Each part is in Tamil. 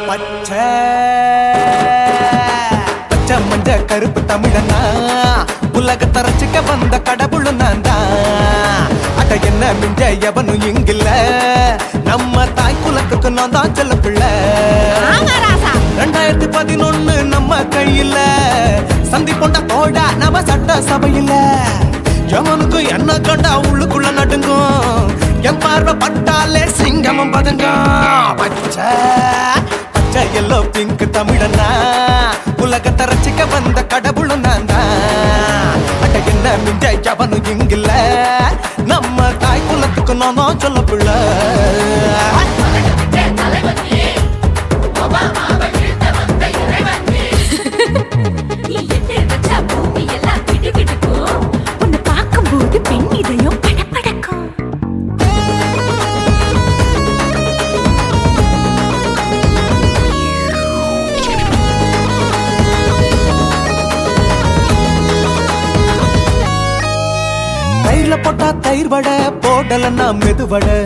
பச்சை மஞ்ச கருப்பு தமிழனா உலகத்தை ரசிக்க வந்த கடவுள் நான் தான். அட என்ன மிஞ்ச எவனும் இங்கில்ல, நம்ம தாய் குலத்துக்கு நான் தான் செல்ல பிள்ளை. 2011 நம்ம கையில சந்தி போட்ட தோடா நம்ம சட்ட சபையில. எவனுக்கு என்ன கண்டா உள்ளுக்குள்ள நடுங்கும், என் பார்வை பட்டாலே சிங்கமம் பதுங்கும். பச்சை பச்சை எல்லோ பிங்க் தமிழனா உலகத்தை ரசிக்க வந்த கடவுள் நான் தான். அட என்ன மிஞ்ச எவனும் இங்கில்ல, நம்ம தாய் குலத்துக்கு நான் தான் சொல்ல பிள்ளை. போட்டா தயிர் வடை போடலன்னா மெது வடை,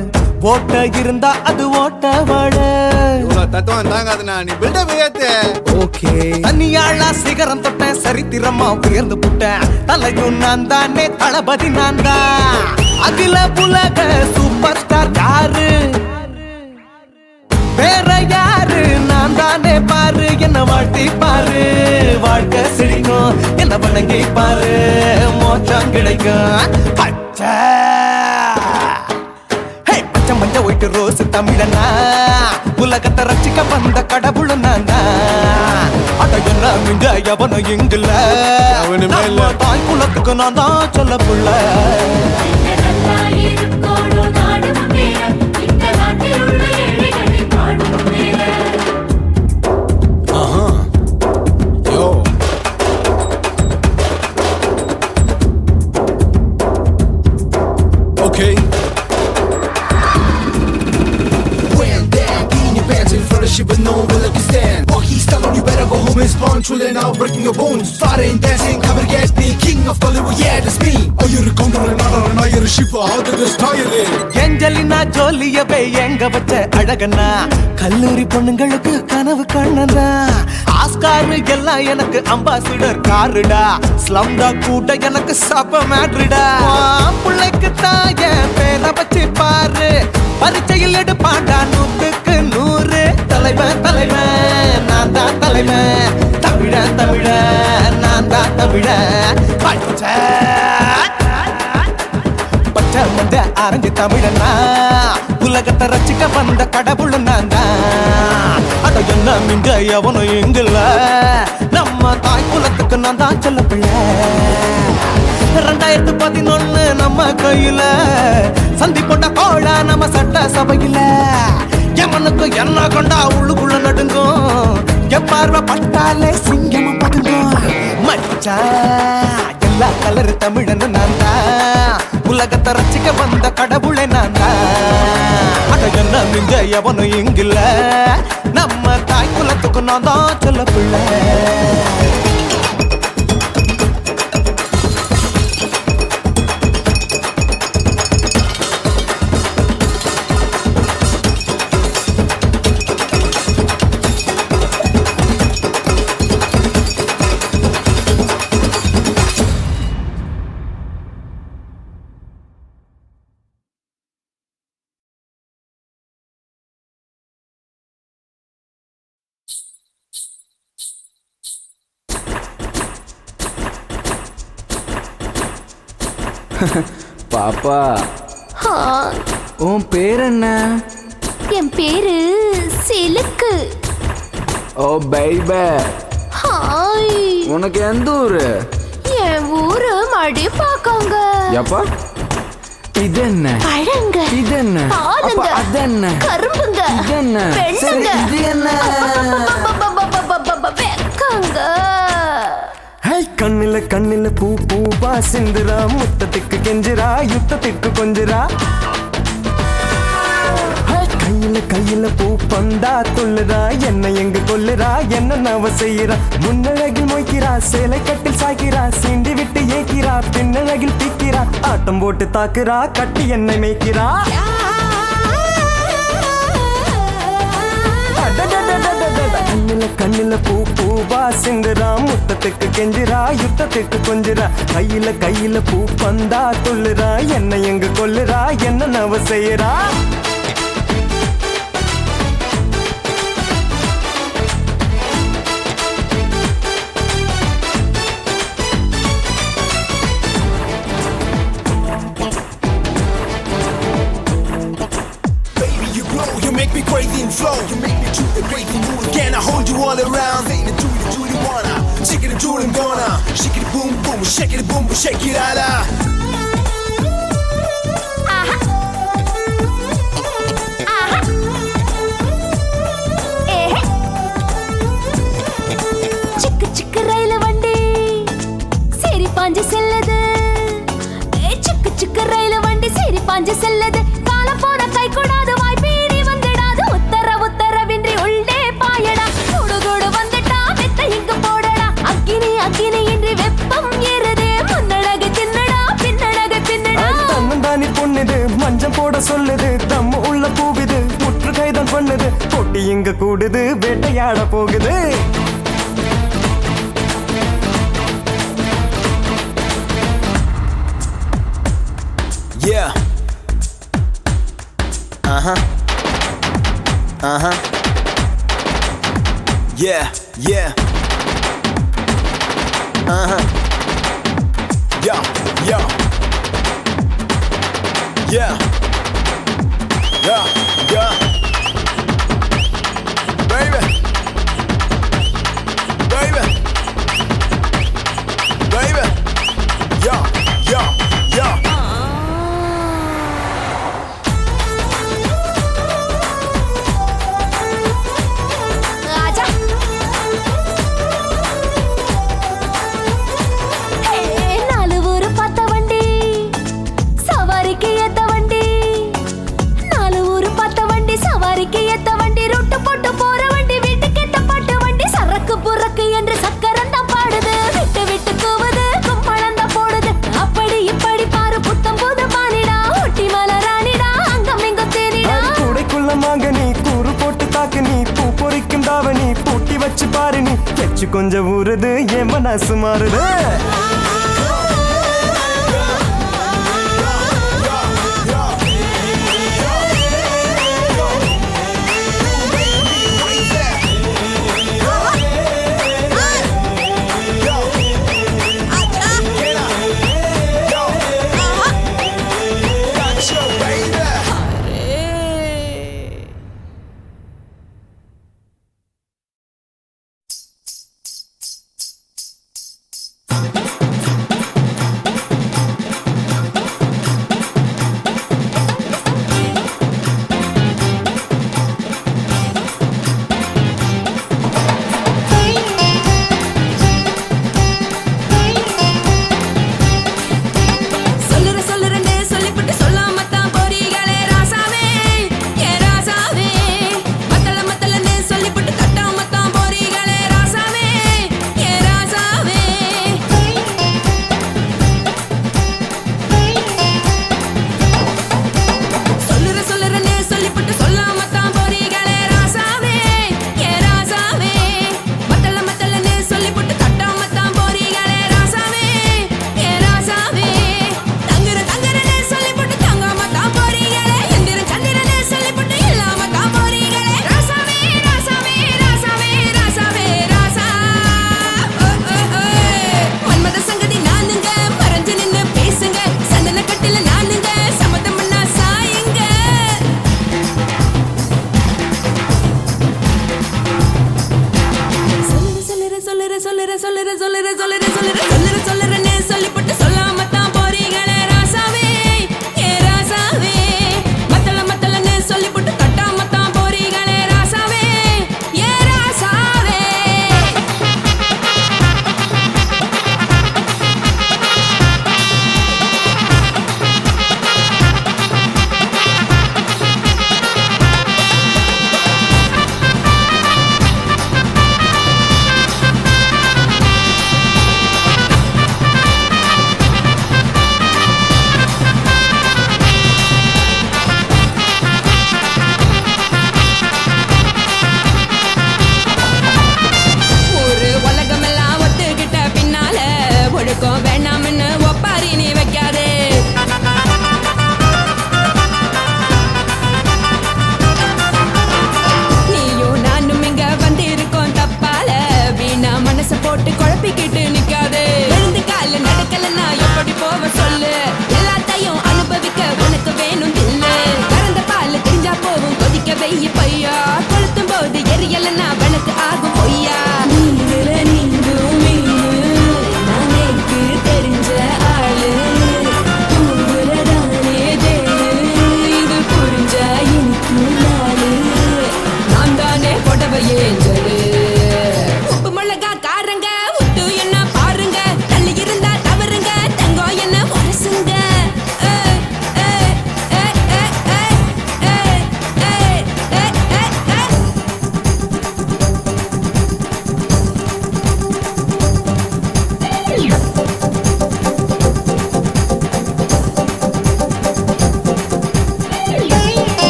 ஓட்ட இருந்தா அது ஓட்ட வடை. தத்துவம் தாங்காதுண்ணா, நீ பில்டப் ஏத்து. ஓகே தனியாளா சிகரம் தொட்ட சரித்திரமா உயர்ந்து புட்டேன். தலையும் நான் தானே, தளபதி நான் தான். அகில உலக சூப்பர் ஸ்டார் யாரு, வேற யாரு நான் தானே பாரு. என்ன வாழ்த்தி பாரு, வாழ்க்கை சிரிக்கும். என்ன வணங்கி பாரு, மோச்சம் கிடைக்கும். பச்சை பச்சை மஞ்ச ஒயிட்டு ரோஸ் தமிழனா உலகத்தை ரசிக்க வந்த கடவுள் நான் தான். அட என்ன மிஞ்ச எவனும் இங்குல எவனுமே இல்ல. நம்ம தாய் குலத்துக்கு நான் தான் சொல்ல புள்ள Yo. Okay. When down, in your pants in front of shit, but no one will let you stand. While he's telling you better go home and spawn, chilling out, breaking your bones. Fighting, dancing, cover gas, being king of Hollywood, yeah, that's me. Oh, you're a condor and not you're a shipper. How did this tie it? Angelina ஜோலியவே எங்க வச்ச அழகனா கல்லூரி பொண்ணுங்களுக்கு கனவு கண்ணனா ஆஸ்கார் எல்லாம் எனக்கு அம்பாசிடர் காருடா ஸ்லம்டா கூட எனக்கு சப்ப மேட்ருடா பிள்ளைக்கு தாய பேரை வச்சு பாரு பரீட்சையில் எடுப்பாண்டா 100க்கு 100 தலைவன் தலைவன் நான் தான் தலைவன் தமிழன் தமிழன் நான் தான் தமிழன் பச்சை மந்த அரஞ்சு தமிழனா உலகத்தை ரசிக்க வந்த கடவுள் நான் தான் அட என்ன மிஞ்ச எவனும் எங்குல நம்ம தாய் குலத்துக்கு நான் தான் சொல்ல பிள்ளை 2011 நம்ம கையில சந்தி போட்ட கோழா நம்ம சட்ட சபையில எவனுக்கு என்ன கொண்டா உள்ளுக்குள்ள நடுங்கும் எப்பார்வை பட்டாலே சிங்கமும் பதுங்கும் மச்சா எல்லா கலர் தமிழன்னு நான் தான் உலகத்தை ரசிக்க வந்த கடவுளை நான் தான் அட என்ன மிஞ்ச எவனும் இங்குல நம்ம தாய் குலத்துக்கு நான் தான் சொல்ல பிள்ளை பாப்பா ஹாய் உன் பேர் என்ன? என் பேரு சிலுக்கு. ஓ பைபே, ஹாய் உனக்கு எந்த ஊரு? என் ஊரு மடிப்பாக்கங்க. எப்பா இது என்ன? பழங்க. இது என்ன? பாலுங்க. அப்ப அது என்ன? கரும்புங்க. இது என்ன? பெண்ணுங்க. சரி, இது என்ன? வெக்கங்க. கண்ணில கண்ணில பூ பூவா சிந்துரா முத்தத்துக்கு கெஞ்சிரா யுத்தத்துக்கு கொஞ்சிரா கையில கையில பூ பந்தா தொல்லுறா என்ன எங்க கொல்லுறா என்ன நவ செய்யறா முன்னழகில் மொய்க்கிறா சேலை கட்டில் சாய்க்கிறா சீண்டி விட்டு ஏக்கிறா பின்னழகில் பிக்கிறா ஆட்டம் போட்டு தாக்குறா கட்டி என்னை மேய்க்கிறா கண்ணில கண்ணில பூ பூவா சிந்துரா முத்தத்துக்கு கெஞ்சிரா யுத்தத்துக்கு கொஞ்சிரா கையில கையில பூ பந்தா தொல்லுறா என்ன எங்க கொல்லுறா என்ன நவ செய்யறா Make me crazy and flow. You make me do the crazy move. Can I hold you all around? Say the do you wanna? Shake it, do it, gonna. Shake it, boom, boom, shake it, boom, boom, shake it, ala. Aha. Aha. Eh. சிக்கு சிக்கு ரயில் வண்டி சரி பாஞ்சு செல்லது. சிக்கு சிக்கு ரயில் வண்டி சரி பாஞ்சு செல்லது. காலம் போன கை கூடாது மஞ்சம் போட சொல்லுது தம்ம உள்ள போகுது முற்று கைதான் பண்ணுது போட்டி இங்க கூடுது வேட்டையாட போகுது Yeah. Yeah, yeah. Yo, yo. Yeah. Yeah, yeah. Baby. Baby. மூச்சு கொஞ்சம் ஊறுது என் மனசு மாறுது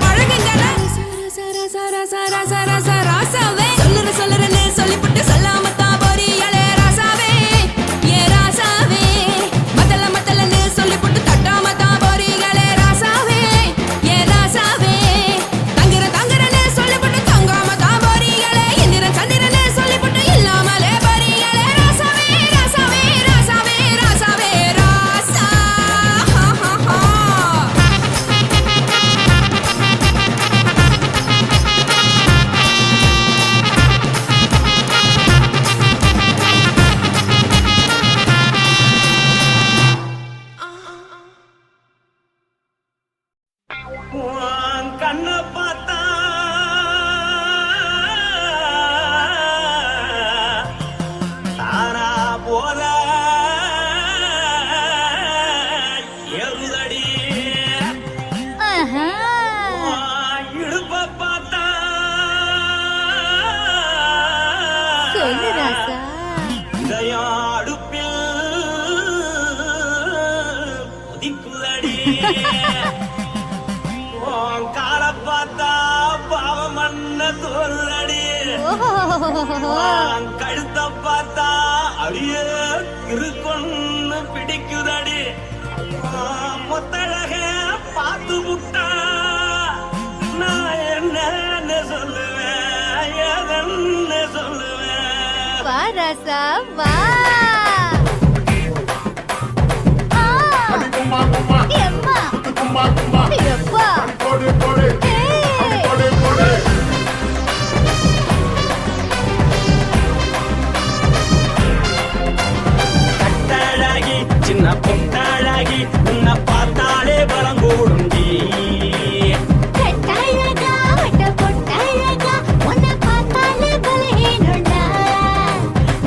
பழகுங்க சொல்லு ராசா. இதயாடுப்பில் உதிக்குதடி உன் கால பார்த்தா பாவம் மண்ண தோறுதடி உன் கழுத்த பார்த்தா அடியே இருக்குன்னு பிடிக்குதடி மொத்தழக பார்த்து விட்டா நான் என்ன சொல்லுவேன் எதன்னு சொல்லுவேன். வா ராசா வா. ஆ. எம்மா. எப்பா. ஏய். கட்டாழகி சின்ன பொட்டாழகி உன்னை பார்த்தாலே பலம் கூடுண்டி. கட்டழகா, வட்ட பொட்டழகா, உன்னை பார்த்தாலே பலஹீனம்டா.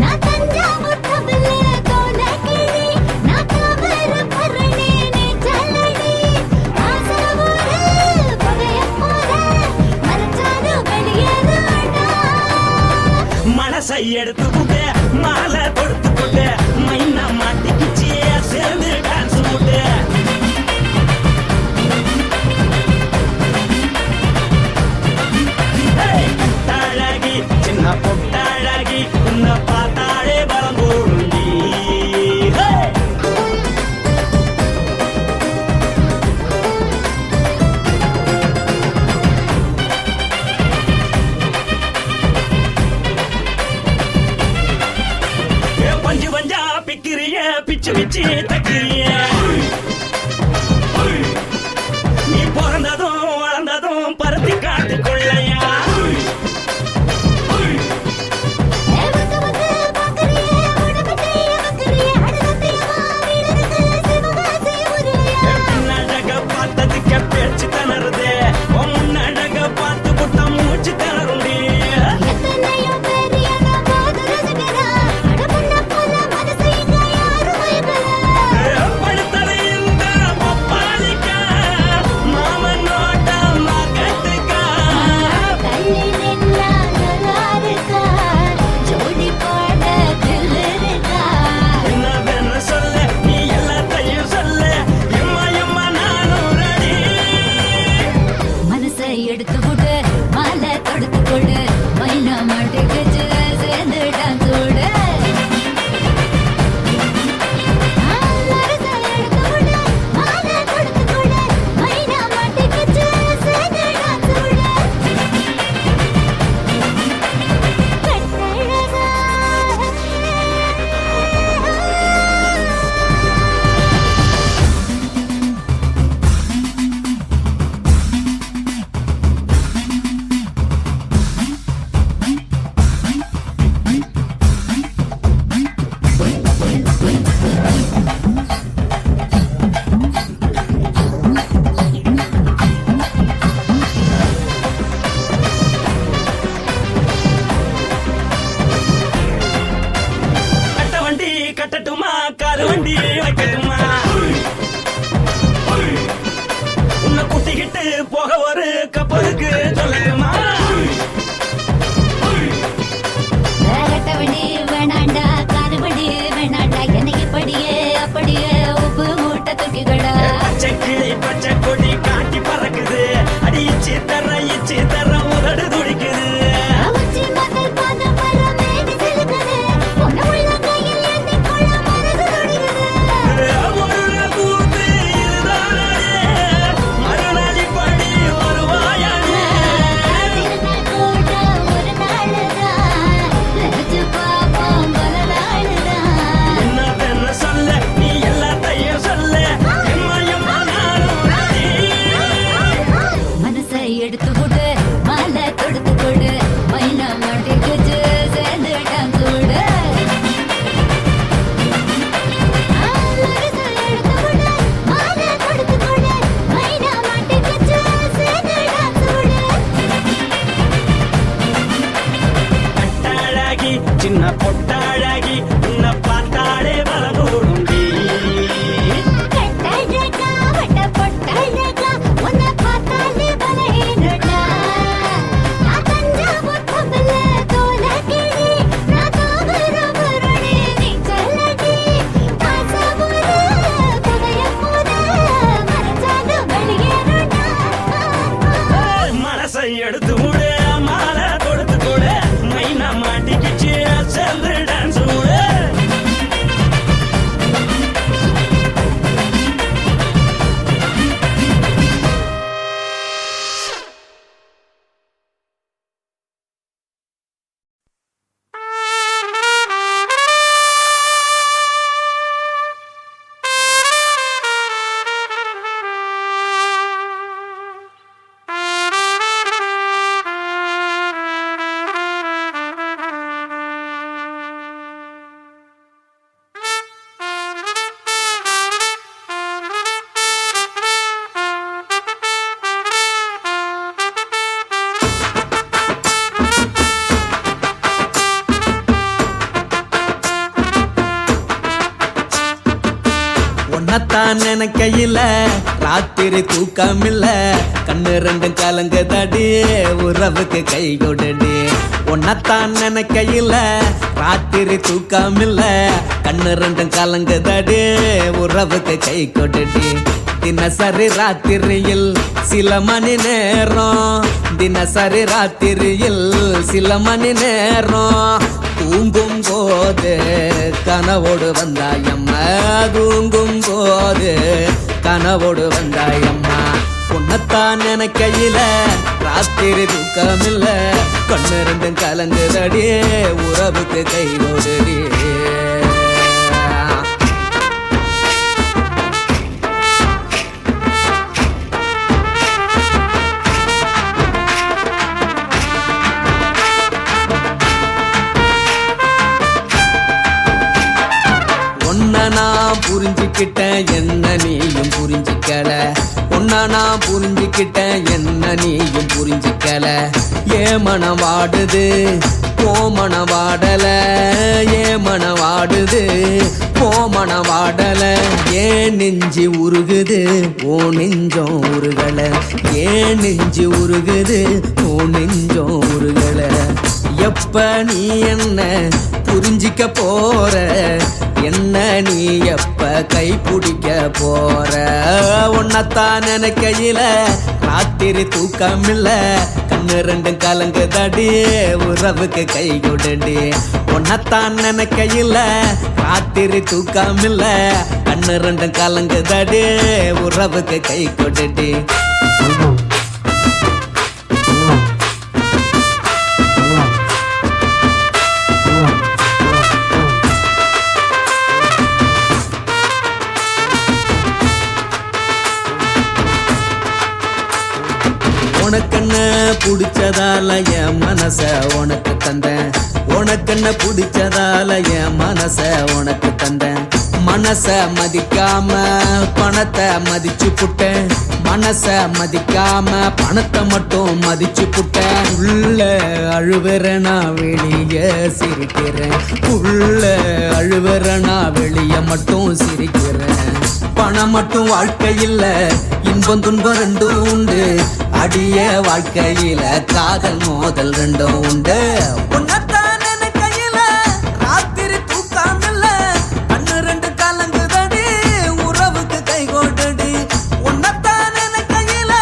நான் தஞ்சாவூர் தவில கோலக்கிளி, நான் தாமிரபரணி நீச்சலடி. ஆசையூரு புகையப் போல, மறைச்சாலும் வெளியேறாடா. மனசை எடுத்துக்கிட்டு மாலை கொடுத்துக்கிட்டு மைனா மாட்டிக்கிச்சு சேர்ந்து டான்ஸ் போட்டு. கட்டாழகி சின்ன பொட்டாழகி உன்னை பார்த்தாலே பலம் கூடுண்டி. பஞ்சு பஞ்சா பிக்கிறிய பிச்சு பிச்சு தக்கிறிய. நீ பிறந்ததும் வளர்ந்ததும் பருத்தி காட்டுக்குள்ளையா. வந்து வந்து பார்க்கறியே, உடம்பத்தையே வைக்கறியே, அடுத்தத்தையமா வீடு இருக்கு, சிவகாசி ஊருலையா. பின்னழக பார்த்ததுக்கு பேச்சு திணறுது, உன் முன்னழக பார்த்து புட்ட மூச்சு திணறுண்டி. எத்தனையோ பேர் என்ன போது ரசிக்கிறா, அட முன்ன போல மனசு இங்க யாரும் மயக்கல. படுத்தது இந்த பப்பாளிக்கா, மாமன் நோட்ட மகத்துக்கா. தள்ளி நின்னா நல்லா இருக்கா, ஜோடி போட தில்லு இருக்கா. என்னவென்னு சொல்லு, நீ எல்லாத்தையும் சொல்லு, எம்மா எம்மா நானும் ready. மனசை எடுத்து விடு, மாலை தொடுத்து கொடு, மைனா மாட்டுக்குச்சு சேர்ந்து டான்ஸ் ஓடு. மனசை எடுத்து விடு, மாலை தொடுத்து கொடு, மைனா மாட்டுக்குச்சு சேர்ந்து டான்ஸ் ஓடு. கட்டழகா. உன்னத்தான் நினைக்கையில ராத்திரி தூக்கமில்ல கண்ணு ரெண்டும் கலங்குதடி உறவுக்கு கை கொடுடி உன்னத்தான் நினைக்கையில ராத்திரி தூக்கமில்ல கண்ணு ரெண்டும் கலங்குதடி உறவுக்கு கை கொடுடி தினசரி ராத்திரியில் சில மணி நேரம் தினசரி ராத்திரியில் சில மணி நேரம் தூங்கும் போது கனவோடு வந்தாயம்மா தூங்கும் போது கனவோடு வந்தாயம்மா உன்னத்தான் நினைக்கையில ராத்திரி தூக்கமில்ல கண்ணு ரெண்டும் கலங்குதடி உறவுக்கு கை கொடுடி நான் புரிஞ்சுக்கிட்டேன் என்ன நீயும் புரிஞ்சிக்கல உன்ன நான் புரிஞ்சுக்கிட்டேன் என்ன நீயும் புரிஞ்சிக்கல ஏ மனம் வாடுது போ மனம் வாடல ஏ மனம் வாடுது போ மனம் வாடல ஏன் நெஞ்சு உருகுது ஓ நெஞ்சம் உருகல ஏன் நெஞ்சு உருகுது ஓ நெஞ்சம் உருகல எப்ப நீ என்ன புரிஞ்சிக்க போற என்ன நீ எப்ப கை பிடிக்க போற உன்னத்தான் நினைக்கையில ராத்திரி தூக்கமில்ல கண்ணு ரெண்டும் கலங்குதடி உறவுக்கு கை கொடுடி உன்னத்தான் நினைக்கையில ராத்திரி தூக்கமில்ல கண்ணு ரெண்டும் கலங்குதடி உறவுக்கு கை கொடுடி உனக்கென்ன பிடிச்சதால என் மனச உனக்கு தந்தேன் உனக்கென்ன பிடிச்சதால என் மனச உனக்கு தந்தேன் மனச மதிக்காம பணத்தை மதிச்சு புட்டேன் மனச மதிக்காம பணத்தை மட்டும் மதிச்சு புட்டேன் உள்ள அழுவுற நான் வெளிய சிரிக்கிறேன் உள்ள அழுவுற நான் வெளிய மட்டும் சிரிக்கிறேன் பணம் மட்டும் வாழ்க்கையில் இன்பம் துன்பம் ரெண்டும் உண்டு அடிய வாழ்க்கையில காதல் மோதல் ரெண்டும் உண்டு உன்னத்தான் நினைக்கையில ராத்திரி தூக்கமில்ல கண்ணு ரெண்டு கலங்குதடி உறவுக்கு கை கொடுடி உன்னத்தான் நினைக்கையில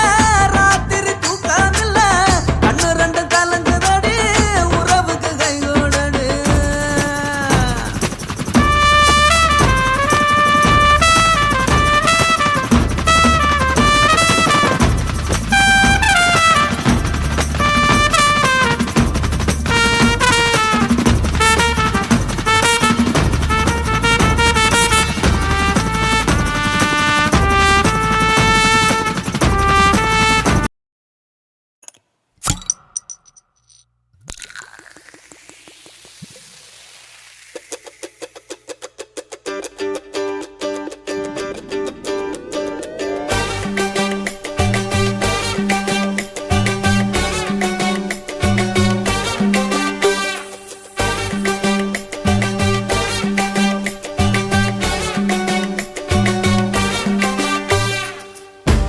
ராத்திரி தூக்கமில்ல கண்ணு ரெண்டு கலங்குதடி உறவுக்கு கை கொடுடி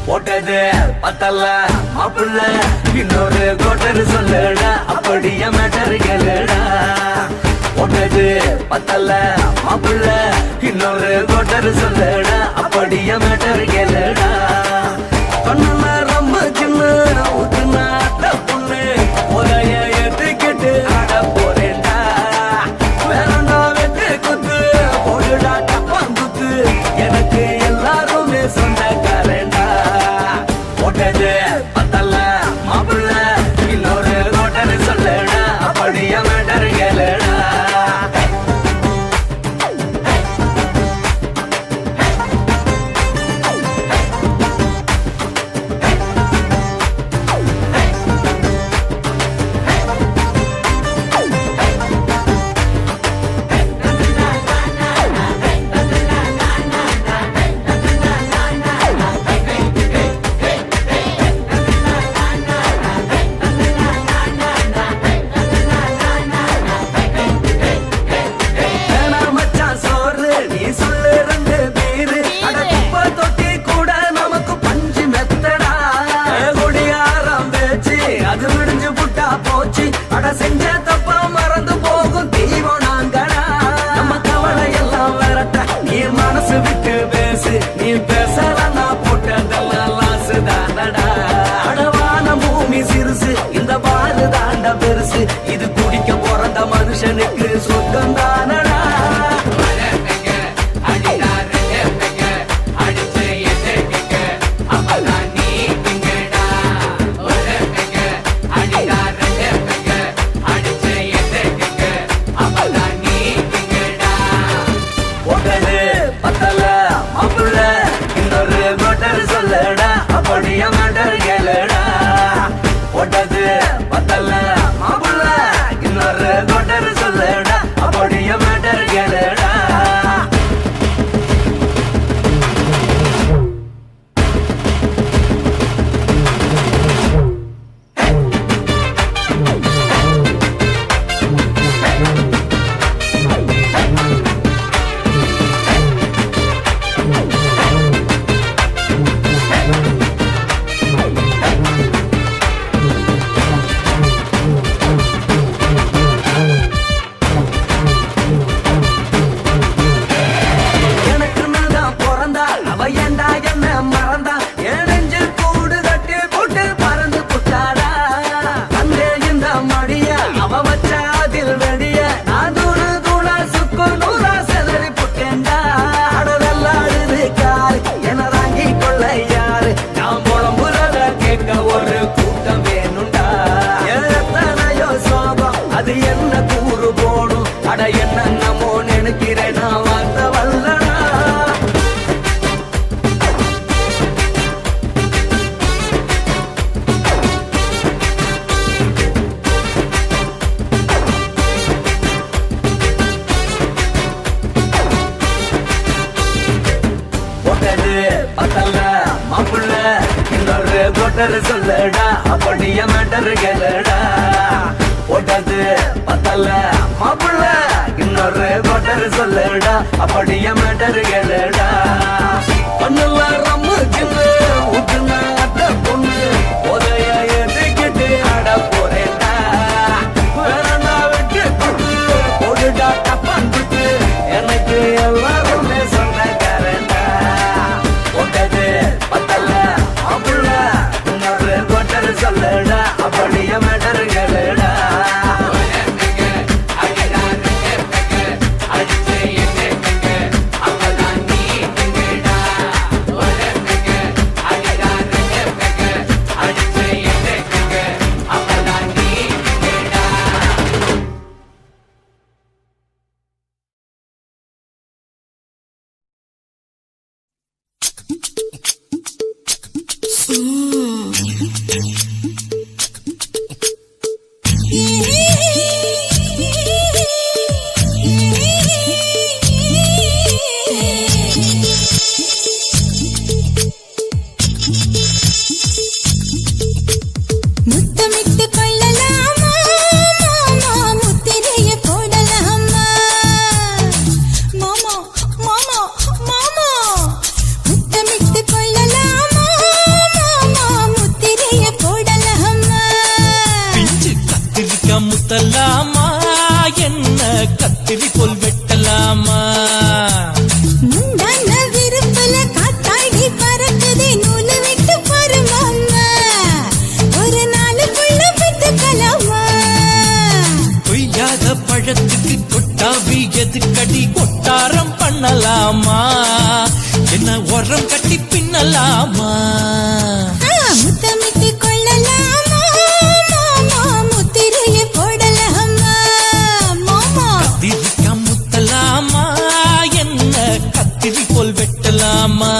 போட்டது பத்தல்ல மாப்பிள்ள இன்னொரு கோட்டர் சொல்லுடா அப்படியே மேட்டர் கேளுடா போட்டது பத்தல்ல மாப்பிள்ள இன்னொரு கோட்டர் சொல்லுடா அப்படியே மேட்டர் கேளுடா சொன்ன ரொம்ப சின்ன ஊத்துனா பொண்ணு உரைய ஏத்துக்கிட்டு ஆட போறேன்டா வேறண்டா வெட்டு குத்து போடுடா டப்பான் குத்து எனக்கு எல்லாருமே சொந்தக்காரண்டா போட்டது பத்தல்ல மாப்பிள்ள இன்னொரு கோட்டர் சொல்லுடா அப்படியே மேட்டர் கேளுடா கோட்டர் சொல்லடா அப்படியே மேட்டர் கேளுடா போட்டது பத்தல மாப்பிள்ள இன்னொரு கோட்டர் சொல்லடா அப்படியே மேட்டர் கேளுடா பண்ணல ரம்மு கிண்ணு ஊத்துன அட்ட பொண்ணு உதய எதுக்கிட்டு ஆட போறேன்டா வேறண்டா வெட்டி போட்டு போடுடா டப்பான் போட்டு எனக்கு எல்லாருமே சொந்தக்காரன்டா போட்டது பத்தல மாப்பிள்ள இன்னொரு கோட்டர் சொல்லடா அப்படியே மேட்டர் கேளுடா முத்தமிட்டு கொள்ளலாமா மாமா முத்திரைய போடலாமா மாமா மாமா மாமா முத்தமிட்டு கொள்ளலாமா மாமா முத்திரைய போடலாமா பிஞ்சு கத்திரிக்கா முத்தலாமா என்ன கத்திரி போல் வெட்டலாமா முந்தான விருப்பல காத்தாடி பறக்குதே நூலு விட்டு பாரு மாமா ஒரு நாளுக்குள்ள பெற்றுக்கலாமா பொய்யாத பழத்துக்கு கொட்டாவி எதுக்கடி கொட்டாரம் பண்ணலாமா என்ன உரம் கட்டி பின்னலாமா முத்தமிட்டு கொள்ளலாமா மாமா முத்திரைய போடலாமா மாமா கத்திரிக்கா முத்தலாமா என்ன கத்திரி போல் வெட்டலாமா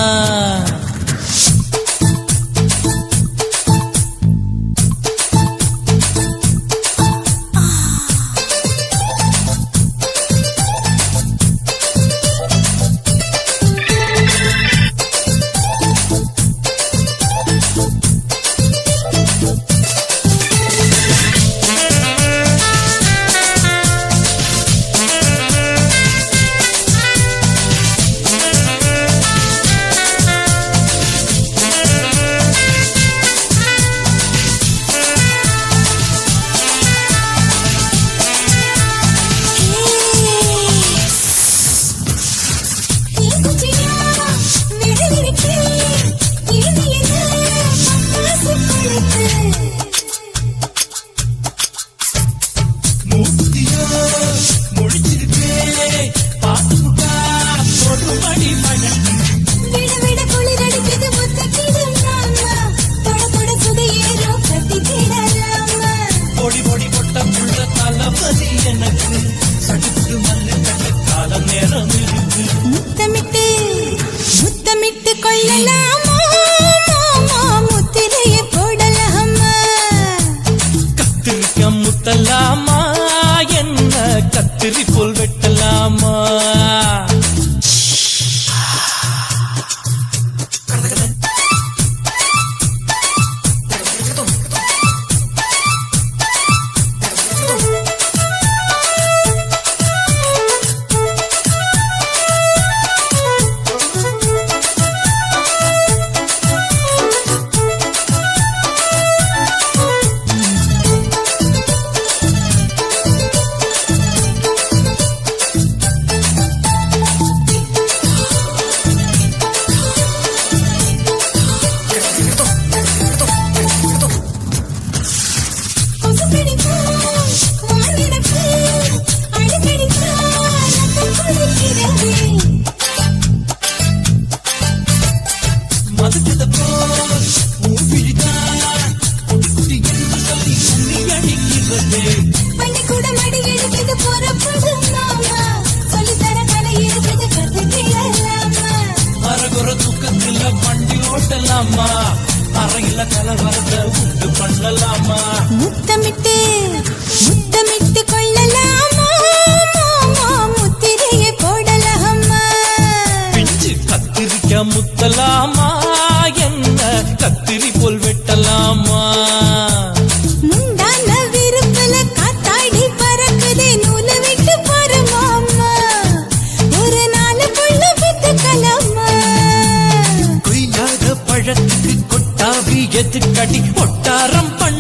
முத்தமிட்டு முத்தமிட்டு கொள்ளலாமா மாமா முத்திரைய போடலாமா கத்திரிக்கா முத்தலாமா என்ன கத்திரி போல் வெட்டலாமா பண்ணலாமா அறையில கலவரத்தை உண்டு பண்ணலாமா முத்தமிட்டு முத்தமிட்டு கொள்ளலாமா மாமா முத்திரைய போடலாமா பிஞ்சு கத்திரிக்க முத்தலாமா என்ன கத்திரி போல் வெட்டலாம்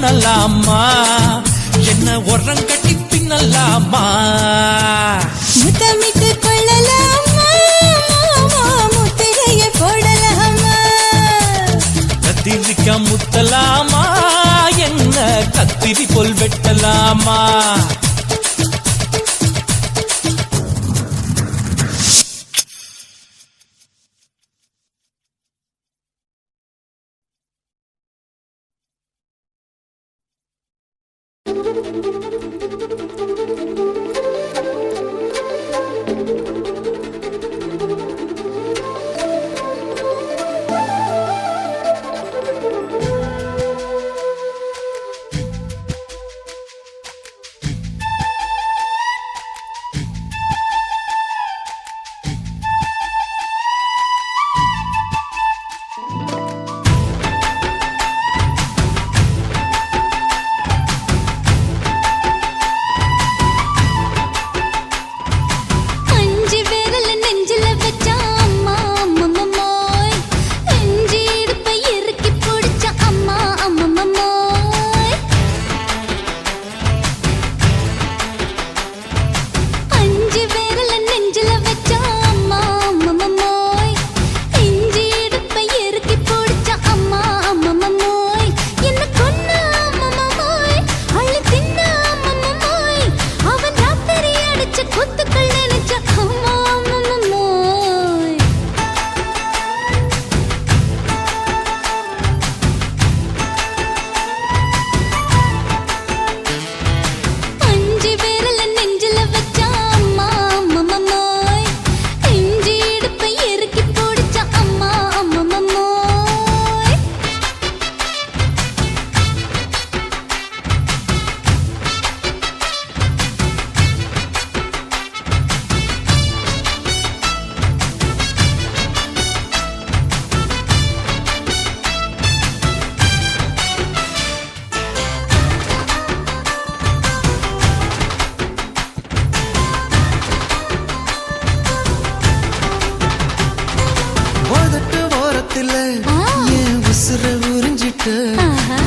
பண்ணலாமா என்ன உரம் கட்டி பின்னலாமா முத்தமிட்டு கொள்ளலாமா முத்திரையை போடலாமா கத்திரிக்கா முத்தலாமா என்ன கத்திரி போல் வெட்டலாமா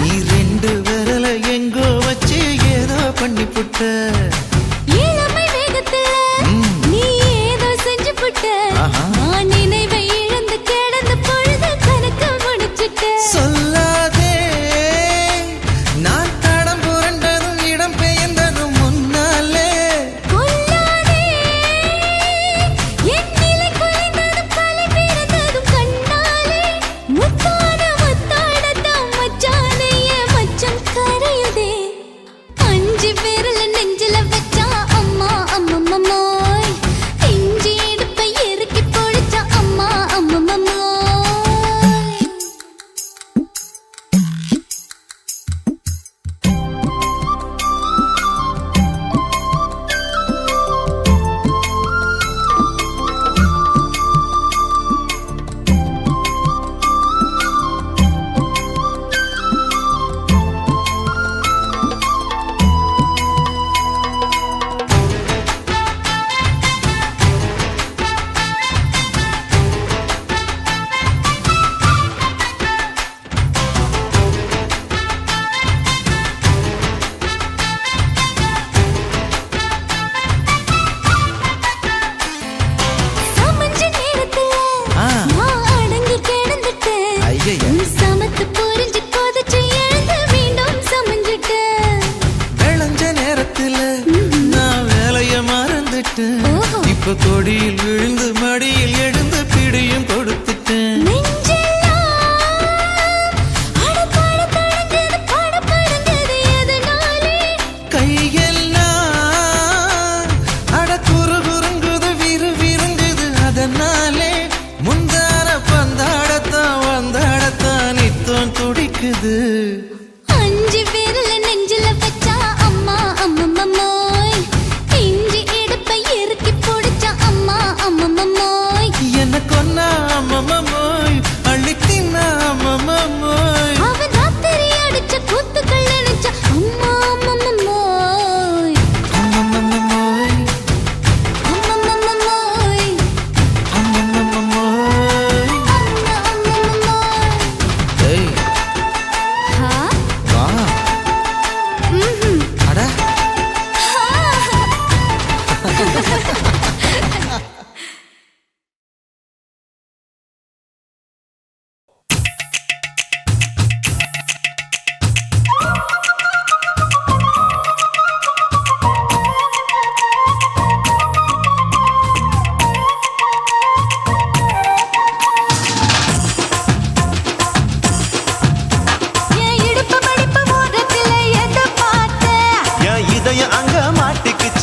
நீ ரெண்டு விரல எங்கோ வச்சு ஏதோ பண்ணி புட்ட இளமை வேகத்துல நீ ஏதோ செஞ்சு புட்ட நான் நினைவை இழந்து கிடந்த பொழுது கணக்கு முடிச்சுட்ட சொல்லாதே நான் தடம் புரண்டதும் இடம் பெயர்ந்ததும் முன்னாலே கொல்லாதே என் நிலை குறைந்ததும் கலை பிறந்ததும் கண்ணாலே முத்தான முத்தாடத்தான் மச்சானைய மச்சம் கரையுதே அஞ்சு விரல நெஞ்சில வச்சா அம்மா அம்மம்மாய் இஞ்சி இடுப்பை இறுக்கி பொடிச்சா அம்மா அம்மம்மாய் சமஞ்ச நேரத்துல நான் அடங்கி கிடந்துட்டேன் ஐயைய. நீ சமத்து புரிஞ்சு கொதிச்சு எழுந்து மீண்டும் சமஞ்சிட்டேன் விளைஞ்ச நேரத்துல நான் வேலைய மறந்துட்டேன் ஓஹோ. இப்ப கொடியில் விழுந்து மடியில் எழுந்து பிடியும் கொடுத்துட்டேன் நெஞ்செல்லாம் அடப்பாட தடஞ்சது படபடஞ்சது எதனாலே கையெல்லாம் அட குறு குறுங்குது விறு விருங்குது அதனாலே முந்தார பந்தாடத்தான் வந்தாடத்தான் நித்தம் துடிக்குது அஞ்சு விரல நெஞ்சில வச்சா அம்மா அம்மம்மாய் இஞ்சி இடுப்பை இறுக்கி பொடிச்சா அம்மா அம்மம்மாய் என்ன கொன்னா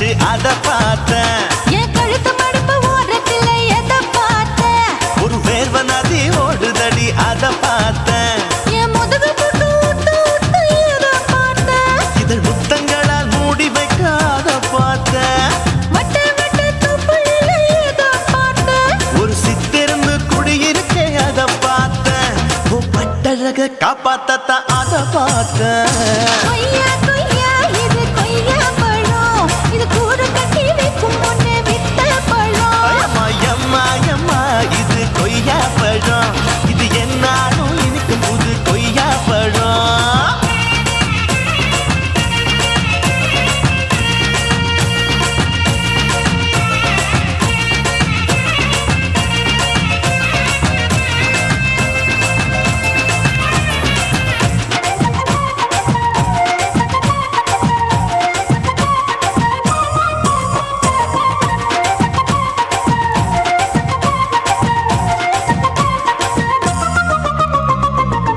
மாட்டிக்கிச்சு அத பார்த்தேன். என் கழுத்து மடுப்பு ஓரத்துல எதை பார்த்தேன்? ஒரு வேர்வ நதி ஓடுதடி அத பார்த்தேன். என் முதுகு புட்டு ஊத்து ஊத்து எதை பார்த்தேன்? இதழ் முத்தங்களால் மூடி வைக்க அத பார்த்தேன். வட்ட வட்ட தொப்புளில எதை பார்த்தேன்? ஒரு சித்திருந்து குடியிருக்கே அத பார்த்தேன். உன் பட்டழக காப்பாத்தத்தான் அத பார்த்தேன். கொய்யா கொய்யா இது கொய்யா பழம், இது கூடு கட்டி வைக்கும் முன்னே வித்த பழம். அம்மா எம்மா எம்மா இது கொய்யா பழம், இது என்னாலும் இனிக்கும் புது கொய்யா பழம்.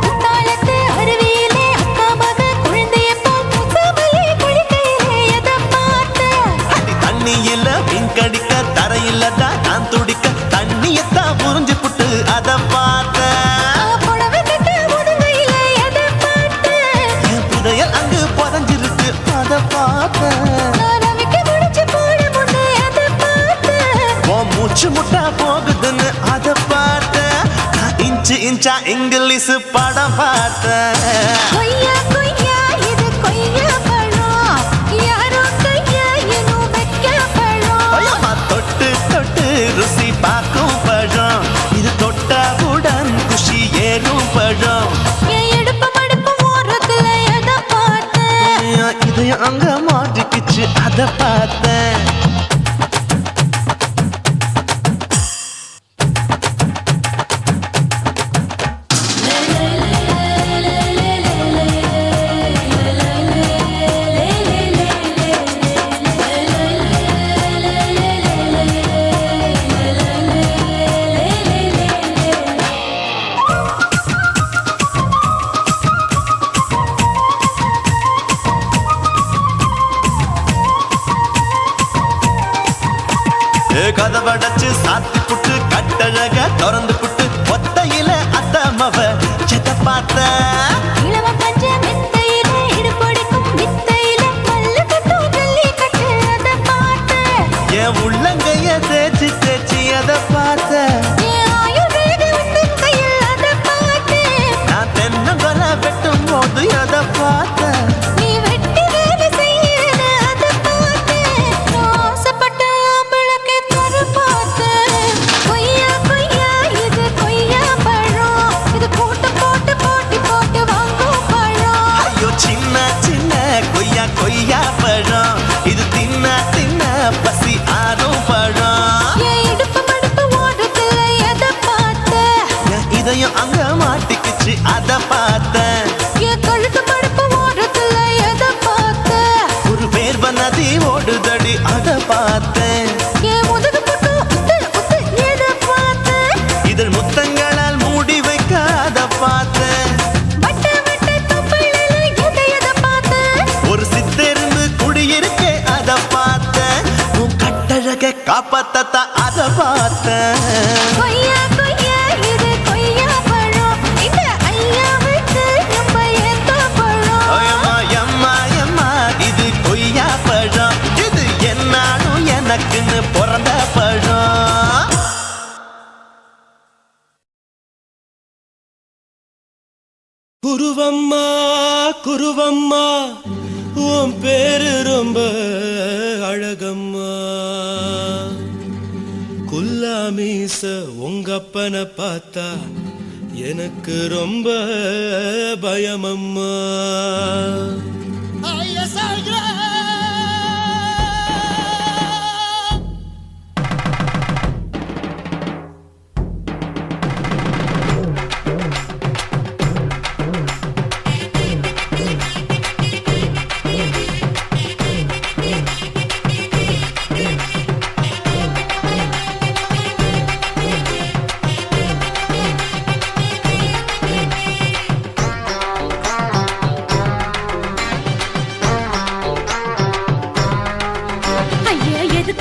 குத்தாலத்து அருவியிலே அக்கா மக குழந்தைய போல் முசாமையே குளிக்கையிலே எதை பார்த்தேன்? அடி தண்ணியில மீன் கடிக்க தரையில தான் நான் துடிக்க தண்ணியத்தான் புரிஞ்சு புட்டு அத பார்த்தேன். புடவை கட்ட முதுகையிலே எதை பார்த்தேன்? என் புதையல் அங்கு புதஞ்சிருக்கு அத பார்த்தேன். நான் அவிக்க முடிச்சு போட முன்னே எதை பார்த்தேன்? உன் மூச்சு முட்டா போகுதுன்னு அத பார்த்தேன். நான் இன்ச்சு இன்ச்சா இங்கிலீஷ் படம் பார்த்தேன். கொய்யா கொய்யா இது கொய்யா பழம், யாரோ கையா இன்னும் வைக்க பழம். ஐயம்மா தொட்டு தொட்டு ருசி பார்க்கும் பழம், இது தொட்டவுடன் குஷி ஏறும் பழம். என் இடுப்பு மடுப்பு ஓரத்துல எதை பார்த்தேன்? என் இதயம் அங்க மாட்டிக்கிச்சு அத பார்த்தேன். கதவடைச்சு சாத்தி புட்டு கட்டழக திறந்து புட்டு ஒத்தையில அத்தமவ செத்த பார்த்தேன். இளவ பஞ்ச மெத்தையிலே இடுப்பொடிக்கும் வித்தையிலே மல்லு கட்டும் ஜல்லி கட்டு அதை பார்த்தேன். என் உள்ளங்கைய தேய்ச்சி தேய்ச்சி அத பார்த்தேன். என் ஆயுர்வேத உந்தன் கையில் அதை பார்த்தேன். நான் தென்னங்கொலை வெட்டும் போது அத பார்த்தேன். நீ வெட்டி வேலை செய்யறது அதை பார்த்தேன். நான் ஆசைப்பட்ட ஆம்பளுக்கு தர பார்த்தேன். கொய்யா கொய்யா இது கொய்யா பழம், இது போட்டு போட்டு போட்டி போட்டு வாங்கும் பழம். ஐயோ சின்ன சின்ன கொய்யா கொய்யா பழம், இது தின்ன தின்ன பசி ஆறும் பழம். என் இடுப்பு மடுப்பு ஓரத்துல எதை பார்த்தேன்? என் இதயம் அங்க மாட்டிக்கிச்சு அத பார்த்தேன். என் கழுத்து மடுப்பு ஓரத்துல எதை பார்த்தேன்? ஒரு வேர்வ நதி ஓடுதடி அத பார்த்தேன். என் முதுகு புட்டு உத்து உத்து எதை பார்த்தேன்? இதழ் முத்தங்களால் மூடி வைக்க அத பார்த்தேன். வட்ட வட்ட தொப்புளில எதை பார்த்தேன்? ஒரு சித்திருந்து குடியிருக்கே அத பார்த்தேன். உன் கட்டழக காப்பாத்தத்தான் அத பார்த்தேன். கொய்யா கொய்யா இது கொய்யா பழம், இந்த ஐயாவுக்கு ரொம்ப ஏத்த பழம். ஐயம்மா எம்மா எம்மா இது கொய்யா பழம், இது என்னாலும் எனக்குன்னு பிறந்த பழம். குருவம்மா குருவம்மா உன் பேரு ரொம்ப அழகம்மா. குல்லாமீச உங்க அப்பனை பார்த்தா எனக்கு ரொம்ப பயமம்மா.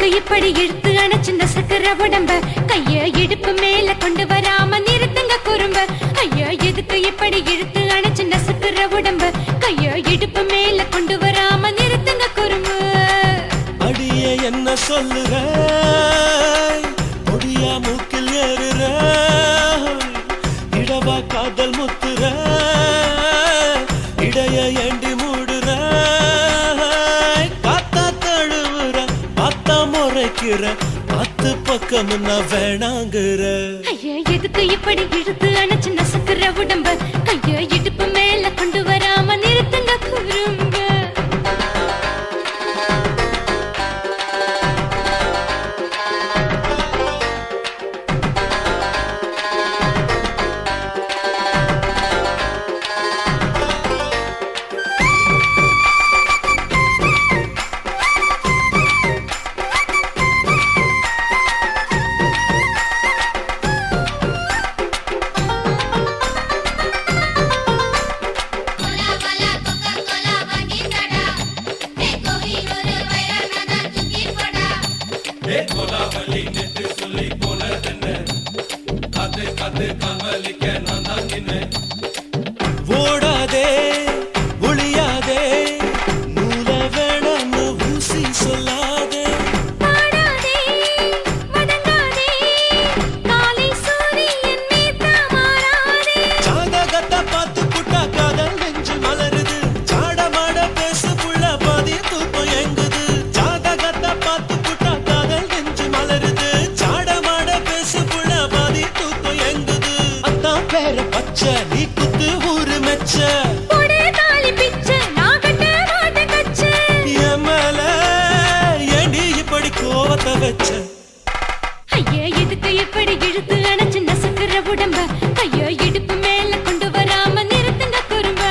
எதுக்கு இப்படி இழுத்து அணைச்சு நசுக்கிற உடம்ப கைய இடுப்பு மேல கொண்டு வராம நிறுத்துங்க குறும்ப ஐயா எதுக்கு இப்படி இழுத்து அணைச்சு நசுக்கிற உடம்ப கைய இடுப்பு மேல கொண்டு வராம நிறுத்துங்க குறும்ப அடியே என்ன சொல்லுற முடியா மூக்கில் ஏறுற இடவா காதல் முத்துற இடைய ஏண்டி மூடுற காத்தா தழுவுற பார்த்தா முறைக்கிற பத்து பக்கம் நான் வேணாங்குற ஐயா எதுக்கு இப்படி இழுத்து அணைச்சு நசுக்கிற உடம்ப கைய இடுப்பு மேல கொண்டு வராம நிறுத்துங்க குறும்ப ஓடாதே ஒளியாதே நூல வேணான்னு ஊசி சொல்லாதே பாடாதே வதங்காதே காலை சூரியன் மீது மாறாதே ஜாதகத்தை பார்த்து புட்டா காதல் நெஞ்சு மலருது சாடமாட பேசு புள்ள பாதி தூக்கம் எங்குது ஜாதகத்தை பார்த்து புட்டா காதல் நெஞ்சு மலருது சாடமாட பேசு புள்ள பாதி தூக்கம் எங்குது அத்தான் பேர பச்சை நீ குத்து ஊரு மெச்ச போடே தாலி பிச்சை நான் கட்ட மாட்டேன் கச்சை என் மேல ஏண்டி இப்படி கோவத்தை வச்ச ஐயா எதுக்கு இப்படி இழுத்து அணைச்சு நசுக்கிற உடம்ப கைய இடுப்பு மேல கொண்டு வராம நிறுத்துங்க குறும்ப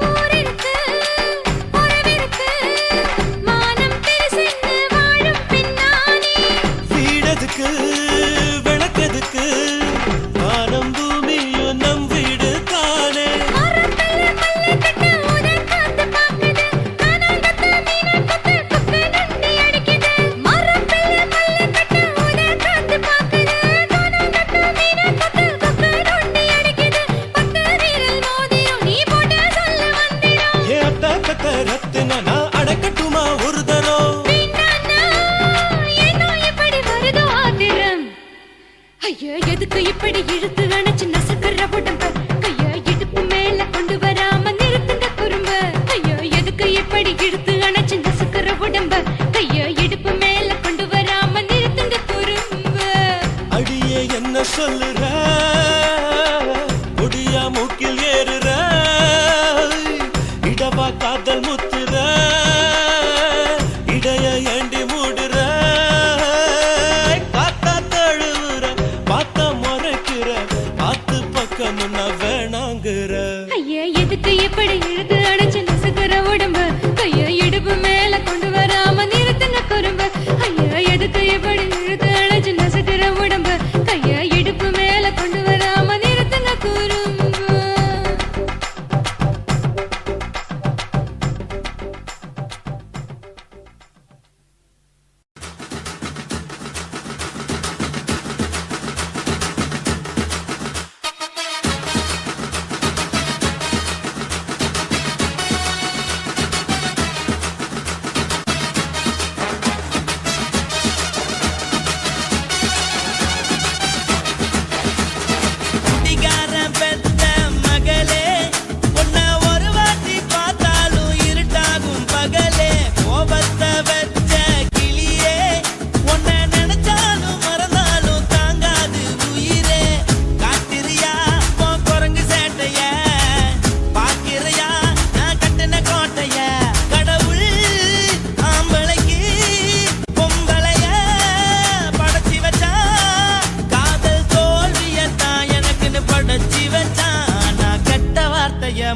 ஊரிருக்கு உறவிருக்கு மானம் பெருசென்னு வாழும் பின்னானே வீடதுக்கு விளக்கதுக்கு வானம் பூமியும் நம் வீடு தானே மரத்துல மல்லி கட்டு உதன் காத்து பாக்குது கானாங்கத்து மீனாங்கத்து குக்கு நண்டி அடிக்குது மரத்துல மல்லி கட்டு உதன் காத்து பாக்குது கானாங்கத்து மீனாங்கத்து குக்கு நண்டி அடிக்குது பத்து வீரல் மோதிரும் நீ போட்ட சொல்ல வந்திடும் ஏ அத்த கத்த ரத்தின நான் அடக்கட்டுமா ஒரு தரம் பின்னானா ஏனோ இப்படி வருதோ ஆத்திரம் ஐயா எதுக்கு இப்படி இழுத்து அணைச்சு நசுக்கிற உடம்ப கைய இடுப்பு மேல கொண்டு வராம நிறுத்துங்க குறும்ப ஐயா எதுக்கு இப்படி இழுத்து அணைச்சு நசுக்கிற உடம்ப கைய இடுப்பு மேல கொண்டு வராம நிறுத்துங்க குறும்ப அடியே என்ன சொல்லுற முடியா மூக்கில் ஏறுற இடவா காதல் முத்துற இடைய ஏண்டி மூடுற காத்தா தழுவுற பார்த்தா முறைக்கிற பார்த்து பக்கம் நான் வேணாங்குற ஐயா எதுக்கு இப்படி இழுத்து அணைச்சு நசுக்கிற உடம்ப கைய இடுப்பு மேல கொண்டு வராம நிறுத்துங்க குறும்ப ஐயா எதுக்கு இப்படி இழுத்து அணைச்சு நசுக்கிற உடம்ப கைய இடுப்பு மேல கொண்டு வராம நிறுத்துங்க குறும்ப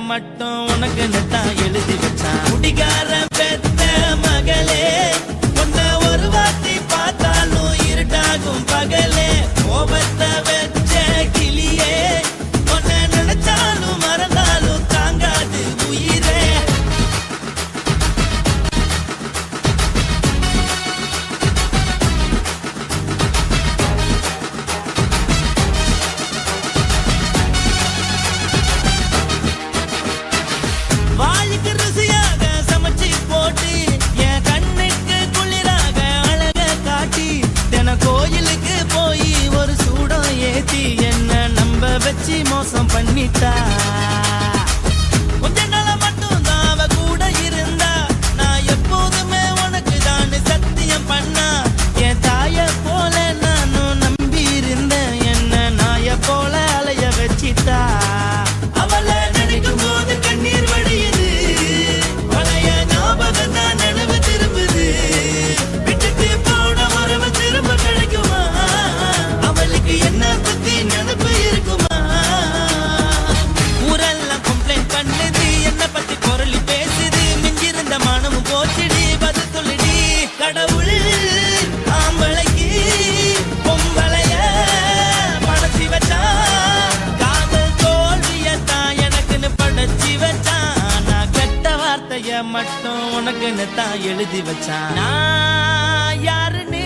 மட்டும் உனக்கு தான் எழுதி வச்சான். குடிகார பெத்த மகளே உன்னை ஒரு வாட்டி பார்த்தாலும் இருட்டாகும் பகலே. கோபத்தை வச்ச கிளியே உன்னை நினைச்சாலும் மறந்தாலும் தாங்காது உயிரே. வாளுக்கு ருசியாக சமைச்சு போட்டு என் கண்ணுக்கு குளிராக அழக காட்டி தின கோயிலுக்கு போய் ஒரு சூடம் ஏத்தி என்ன நம்ப வச்சு மோசம் பண்ணிட்டா. கொஞ்ச நாள மட்டும் தான் அவ கூட இருந்தா நான் எப்போதுமே உனக்கு தான் சத்தியம் பண்ணா. என் தாய போல நானும் நம்பி இருந்தேன் என்ன நாய போல அலைய வச்சிட்டா. அவளை நினைக்கும் போது கண்ணீர் வடியுது பழைய ஞாபகம் தான் நினைவு திரும்புது. விட்டுட்டு போன உறவு திரும்ப கிடைக்குமா அவளுக்கு என்ன பத்தி நினைப்பு இருக்குமா. ஊரெல்லாம் கம்ப்ளைண்ட் பண்ணுது என்ன பத்தி பொருளி பேசுது. மிஞ்சிருந்த மானமும் போச்சுடி பதில் சொல்லுடி. கடவுள் ஆம்பளைக்கு பொம்பளைய படைச்சி வச்சான். காதல் தோல்வியத்தான் எனக்குன்னு படைச்சி வச்சான். நான் கெட்ட வார்த்தைய மட்டும் உனக்குன்னு தான் எழுதி வச்சான். நான் யாருன்னு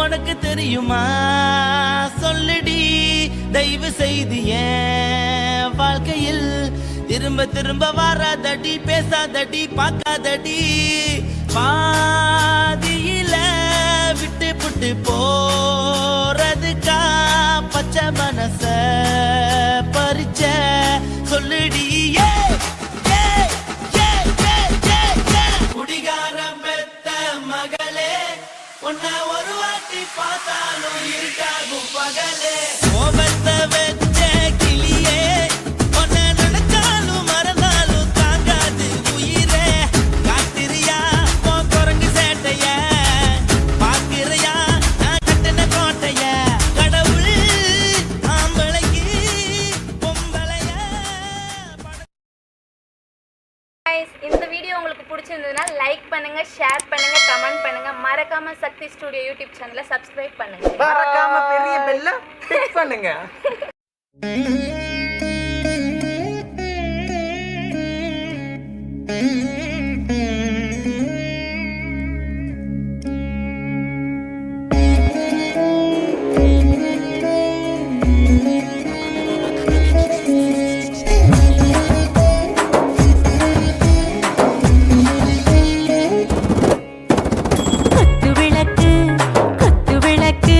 உனக்கு தெரியுமா சொல்லுடி. தயவு செய்து என் வாழ்க்கையில் திரும்ப திரும்ப வராதடி பேசாதடி பார்க்காதடி. பாதியில விட்டு புட்டு போறதுக்கா பச்சை மனச பறிச்ச சொல்லுடி. குடிகாரம் பெத்த மகளே உன்னை ஒரு வாட்டி பார்த்தாலும் இருட்டாகும் பகலே. கோபத்தை வச்ச கிளியே உன்னை நினைச்சாலும் மறந்தாலும் தாங்காது உயிரே. காத்திரியா உன் குரங்கு சேட்டைய பாக்கிறியா நான் கட்டின கோட்டைய. கடவுள் ஆம்பளைக்கு பொம்பளைய Guys, இந்த வீடியோ உங்களுக்கு பிடிச்சிருந்ததுன்னா லைக் பண்ணுங்க, ஷேர் பண்ணுங்க, கமெண்ட் பண்ணுங்க. மறக்காம சக்தி ஸ்டுடியோ யூடியூப் சேனலை சப்ஸ்கிரைப் பண்ணுங்க. மறக்காம பெரிய பெல்ல கிளிக் பண்ணுங்க. குத்து விளக்கு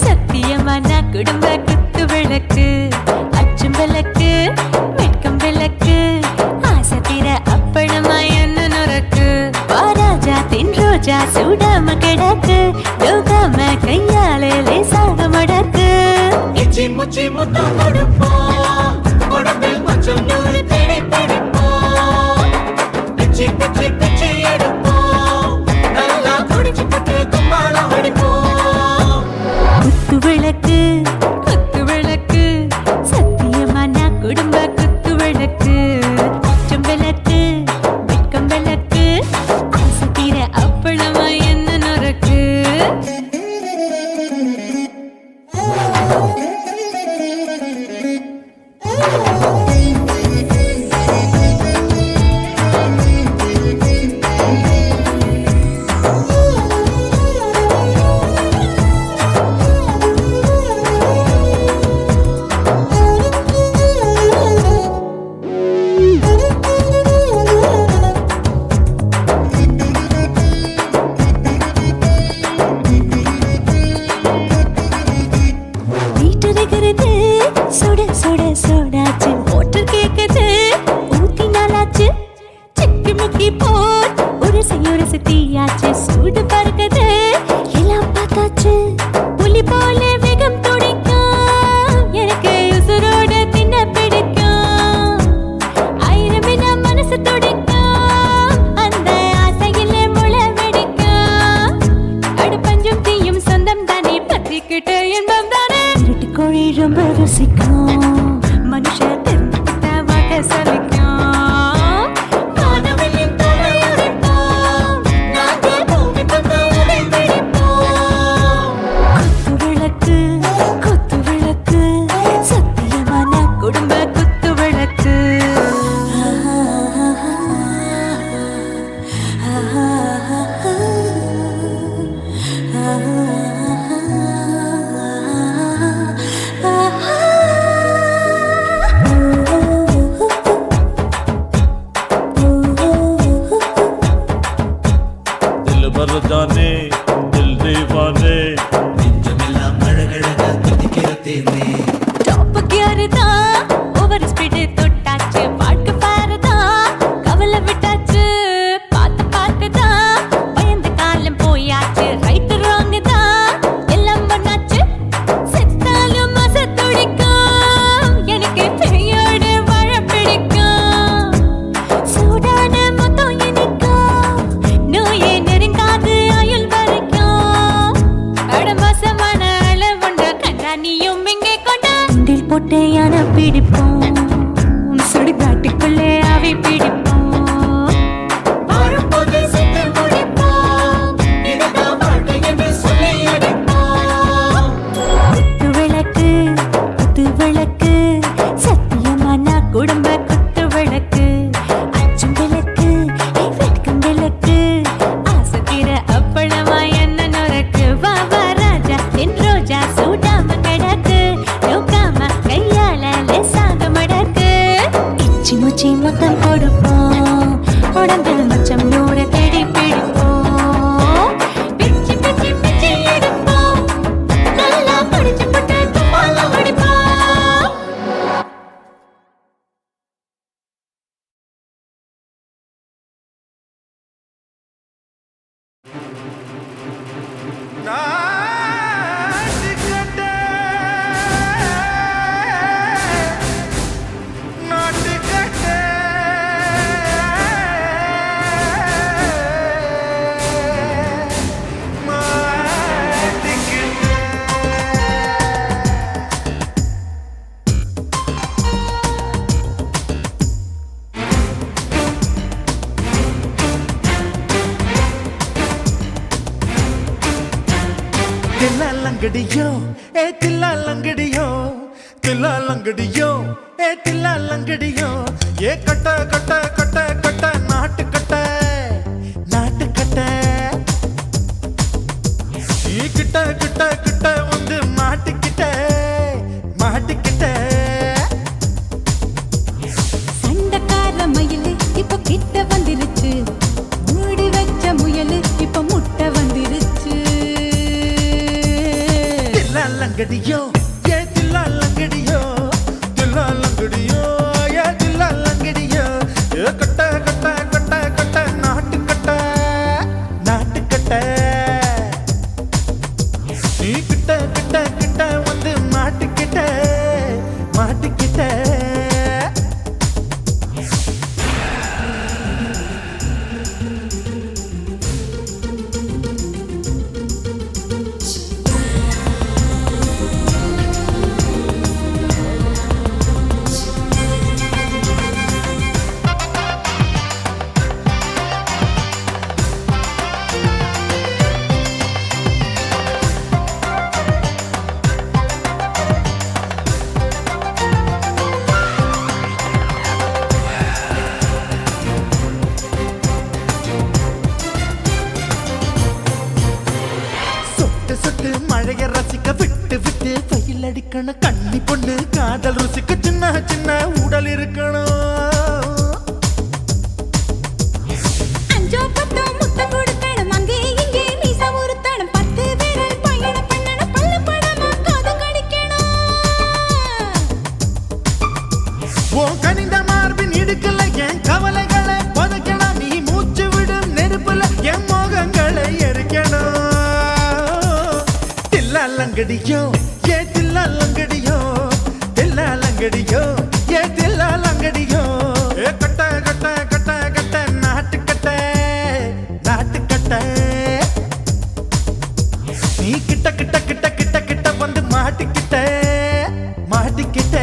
சத்தியமான குடும்ப குத்து விளக்கு. அச்சும் விளக்கு வெட்கம் விளக்கு ஆசை தீர அப்பளமா என்ன நொறுக்கு. வாராஜா தின் ரோஜா சூடாம கிடக்கு யோகாம கையாலே லேசாக மடக்கு. இச்சி முச்சி முத்தம் கொடுப்போம் உடம்பில் கொஞ்சம் நூறு தேடி பிடிப்போம். பிச்சி பிச்சி பிச்சி எடுப்போம் நல்லா குடிச்சு பட்டு கும்பாலம் அடிப்போம். குத்து விளக்கு சத்தியமான குடும்ப குத்து விளக்கு. அச்சம் விளக்கு வெட்கம் விளக்கு ஆசை தீர அப்பளமா என்ன நொறுக்கு. வீட்டிருக்கிறது சுட சுட சோடாச்சு. மோட்டர் கேக்குது ஊத்தி நாளாச்சு. சிக்கி முக்கி போட் ஒரு செய்யொரு தீயாச்சு. சூடு பறக்குது எல்லாம் பார்த்தாச்சு. புலி போல வேகம் துடிக்கும் எனக்கு உசுரோட தின்ன பிடிக்கும். 1000 என மனசு துடிக்கும் அந்த ஆசையில முளை வெடிக்கும். அடுப்பஞ்சும் தீயும் சொந்தம் தானே பத்திக்கிட்டு இன்பம் தானே. கோழி ரொம்ப ருசிக்கும் மனுஷ தெரிஞ்சுக்கிட்ட வாக்க சலிக்கும். முத்தம் கொடுப்போம் உடம்பில் மச்சம் நூறு தேடி பிடிப்போம் பிச்சி பிச்சி பிச்சி எடுப்போம் நல்லா படிச்சு போட்டு துப்பால படிப்போம் தில்லாலங்கடியோ ஏ தில்லாலங்கடியோ தில்லாலங்கடியோ ஏ தில்லாலங்கடியோ ஏ கட்ட கட்ட கட்ட கட்ட நாட்டு கட்ட நாட்டு கட்ட நீ கிட்ட கிட்ட கிட்ட வந்து மாட்டிக்கிட்ட மாட்டிக்கிட்ட சண்டக்கார மயிலு இப்ப கிட்ட வந்துருச்சு மூடி வச்ச முயலு இப்ப முட்டை வந்துருச்சு தில்லாலங்கடியோ ஏ தில்லாலங்கடியோ தில்லாலங்கடியோ ஏ தில்லாலங்கடியோ ஏ கட்ட கட்ட கட்ட கட்ட நாட்டு கட்ட நாட்டு கட்ட நீ கிட்ட கிட்ட கிட்ட வந்து மாட்டிக்கிட்ட மாட்டிக்கிட்ட சொட்டு சொட்டு மழைய ரசிக்க விட்டு விட்டு வெயில் அடிக்கணும் கண்ணி பொண்ணு காதல் ருசிக்க சின்ன சின்ன உடல் இருக்கணும் அஞ்சோ பத்தோ முட்டை கொடுக்கணும் அங்கே இங்கே மீச உருத்தணும் 10 விரல் பயணம் பண்ணணும் பல்லு படமா காது கடிக்கணும் உன் கனிந்த மார்பின் இடுக்கல என் கவலைகளை புதைக்கணும் நீ மூச்சு விடும் நெருப்புல என் மோகங்களை எரிக்கணும் தில்லாலங்கடியோ ஏ தில்லாலங்கடியோ தில்லாலங்கடியோ ஏ தில்லாலங்கடியோ ஏ கட்ட கட்ட கட்ட கட்ட நாட்டு கட்ட நாட்டு கட்ட நீ கிட்ட கிட்ட கிட்ட கிட்ட கிட்ட வந்து மாட்டிக்கிட்ட மாட்டிக்கிட்ட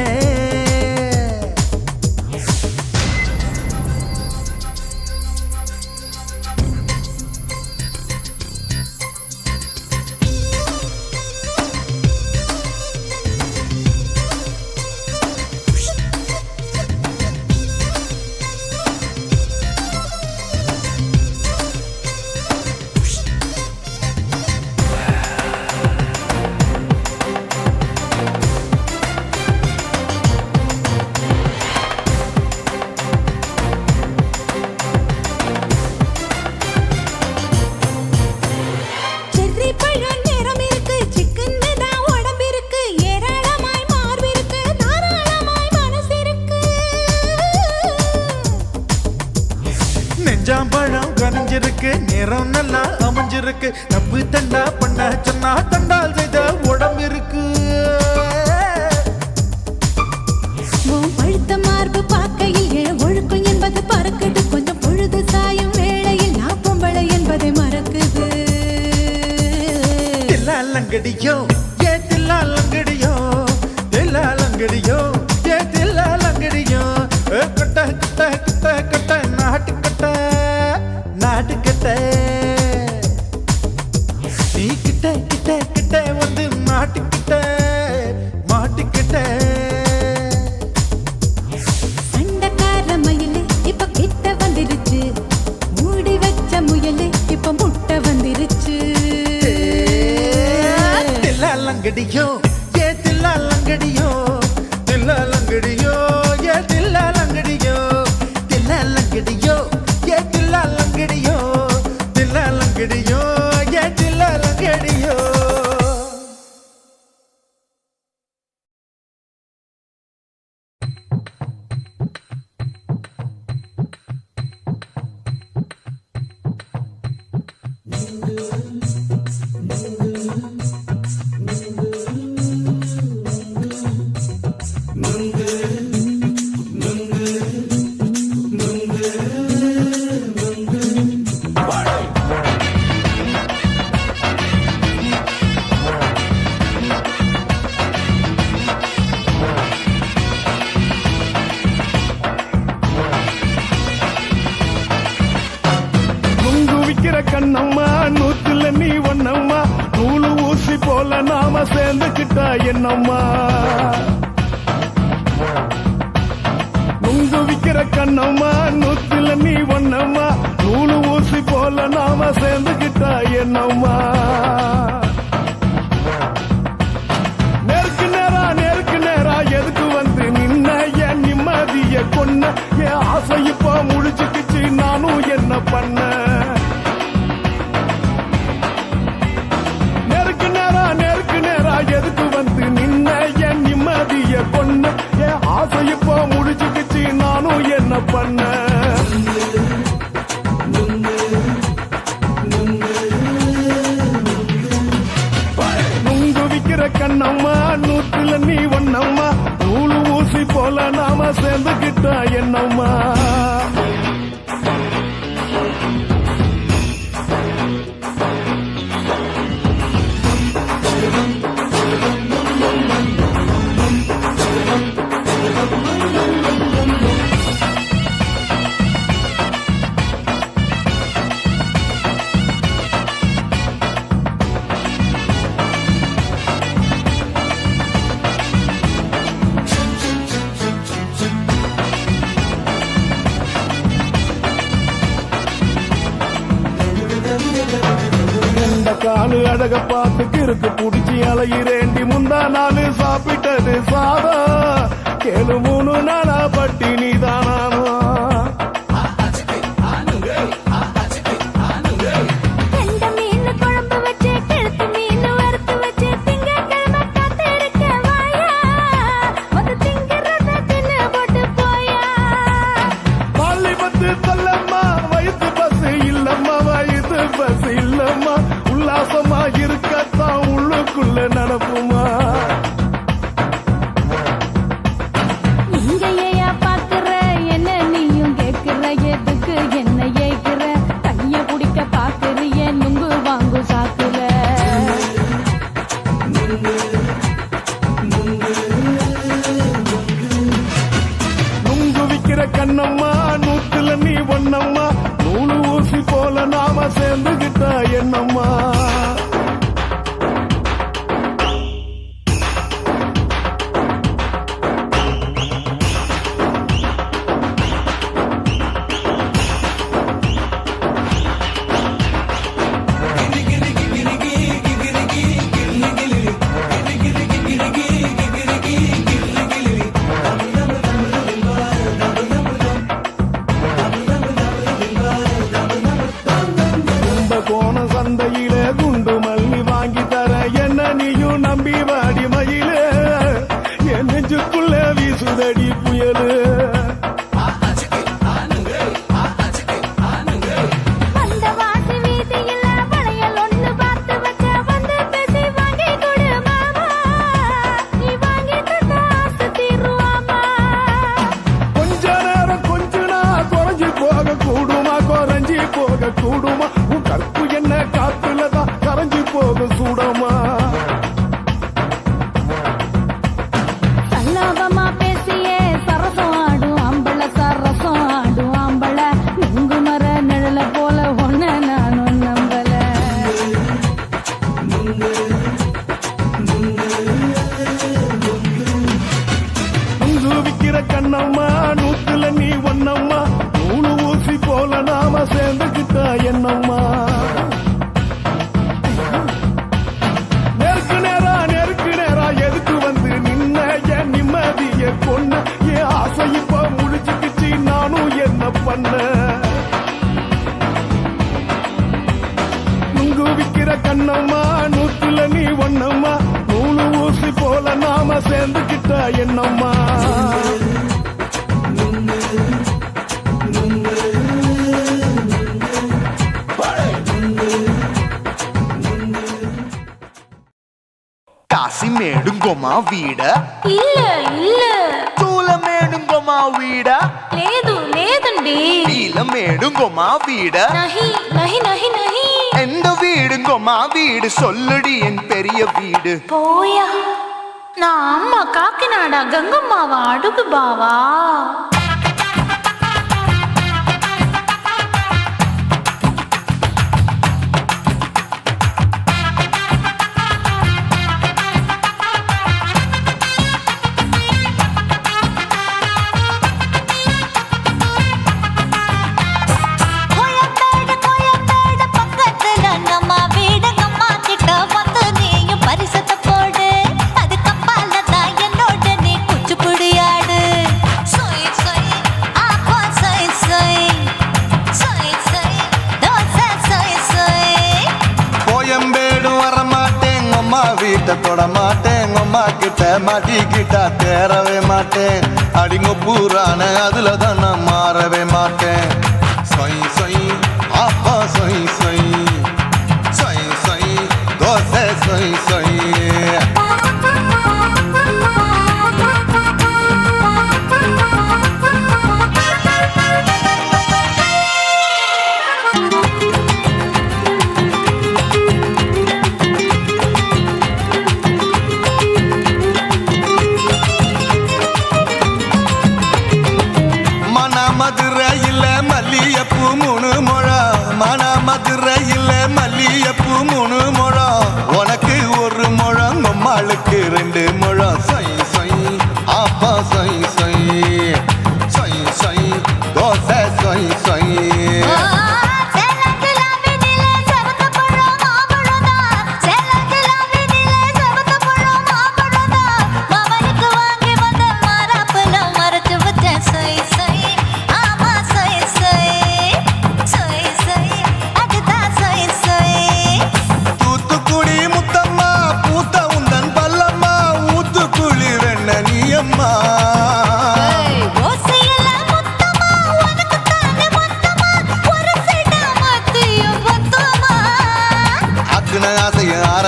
செர்ரி பழம் நிறம் இருக்கு சிக்கன்னு தான் உடம்பு இருக்கு ஏராளமாய் மார்பு இருக்கு தாராளமாய் மனசு இருக்கு நெஞ்சாம்பழம் கனிஞ்சிருக்கு நிறம் நல்லா அமைஞ்சிருக்கு தப்பு தண்டா பண்ண சொன்னா தண்டால் செய்த உடம்பு இருக்கு உன் பழுத்த மார்பு பார்க்கையில் என் ஒழுக்கம் என்பது பறக்குது கொஞ்சம் பொழுது சாயும் வேளையில் நான் பொம்பளை என்பதை மறக்குது தில்லாலங்கடியோ ஏ தில்லாலங்கடியோ தில்லாலங்கடியோ ஏ தில்லாலங்கடியோ ஏ கட்ட கட்ட கட்ட கட்ட நாட்டு கட்ட நாட்டு கட்ட நீ கிட்ட கிட்ட கிட்ட வந்து மாட்டிக்கிட்ட மாட்டிக்கிட்ட சண்டக்கார மயிலு இப்ப கிட்ட வந்துருச்சு மூடி வச்ச முயலு இப்ப முட்டை வந்துருச்சு கண்ணம்மா நூத்துல நீ ஒண்ணம்மா நூலு ஊசி போல நாம சேர்ந்துக்கிட்டா என்னம்மா நுங்கு விக்கிற கண்ணம்மா நூத்துல நீ ஒண்ணம்மா நூலு ஊசி போல நாம சேர்ந்துக்கிட்டா என்னம்மா நேருக்கு நேரா எதுக்கு வந்து நின்ன என் நிம்மதிய கொன்ன என் ஆசை இப்ப முடிச்சுக்கிச்சு நானும் என்ன பண்ண நேருக்கு நேரா எதுக்கு வந்து நின்ன என் நிம்மதிய கொன்ன என் ஆசை இப்ப முடிச்சுக்கிச்சு நானும் என்ன பண்ண கண்ணம்மா நூத்துல நீ ஒண்ணம்மா நூலு ஊசி போல நாம சேர்ந்துக்கிட்டா என்னம்மா காலு அழக பார்த்துக்கு இருக்கு புடிச்சி அலையிறேண்டி முந்தா நாலு சாப்பிட்டது சாதா கேளு 3 நாளா பட்டினி தானானோ உல்லாசமா இருக்கத்தான் உள்ளுக்குள்ள நடப்புமா இங்கேயா பாக்குற என்ன நீயும் கேக்குற எதுக்கு என்ன ஏக்குற கைய குடிக்க பாக்குறிய நுங்கு வாங்கு சாக்குற நுங்கு விக்கிற கண்ணம்மா நூத்துல நீ ஒண்ணம்மா நூலு ஊசி போல நாம சேர்ந்துகிட்டா என்னம்மா சந்தையில குண்டு மல்லி வாங்கி தர என்ன நீயும் நம்பி வாடி மயில என் நெஞ்சுக்குள்ள வீசுதடி புயலு கொஞ்ச நேரம் கொஞ்ச நாள் குறைஞ்சி போக கூடுமா குறைஞ்சி போக கூடுமா உன் கற்பு என்ன காத்துலதான் கரைஞ்சி போக சூடமா சல்லாபமா பேசியே சரசம் ஆடும் ஆம்பள சரசம் ஆடும் ஆம்பள நுங்கு மர நிழல போல ஒன்ன நானும் நம்பல நுங்கு விக்கிற கண்ணம்மா நூத்துல நீ ஒண்ணம்மா நூலு ஊசி போல நாம சேர்ந்துக்கிட்டா என்னம்மா நேருக்கு நேரா எதுக்கு வந்து நின்ன என் நிம்மதிய கொன்ன என் ஆசை இப்ப முடிச்சுக்கிச்சு நானும் என்ன பண்ண நுங்கு விக்கிற கண்ணம்மா நூத்துல நீ ஒண்ணம்மா நூலு ஊசி போல நாம சேர்ந்துக்கிட்டா என்னம்மா కాసి మేడుంగోమా వీడ இல்ல இல்ல తూల మేడుంగోమా వీడ లేదు లేదండి నీల మేడుంగోమా వీడ நஹி நஹி நஹி நஹி எந்த வீடுங்கோமா வீடு சொல்லுடி என் பெரிய வீடு போயா நான் அம்மா காக்கிநாடா கங்கம்மாவா அடுகு பாவா வீட்டை தொட மாட்டேன் அம்மா கிட்ட மாட்டிக்கிட்டா தேரவே மாட்டேன் அடிங்க பூரான அதுல தான் நான் மாறவே மாட்டேன் சொய் சொய் அப்பா சொய் சொய் சொய் சொய் தோசை சொய் சொய் மதுரையில் மல்லியப்பூ 3 முழம் மன மதுரையில் மல்லியப்பூ 3 முழம் உனக்கு 1 முழம் அம்மாளுக்கு 2 முழம் சொய் சொய் அப்பா சொய் சொய் சொய் சொய் தோசை சொய் சொய்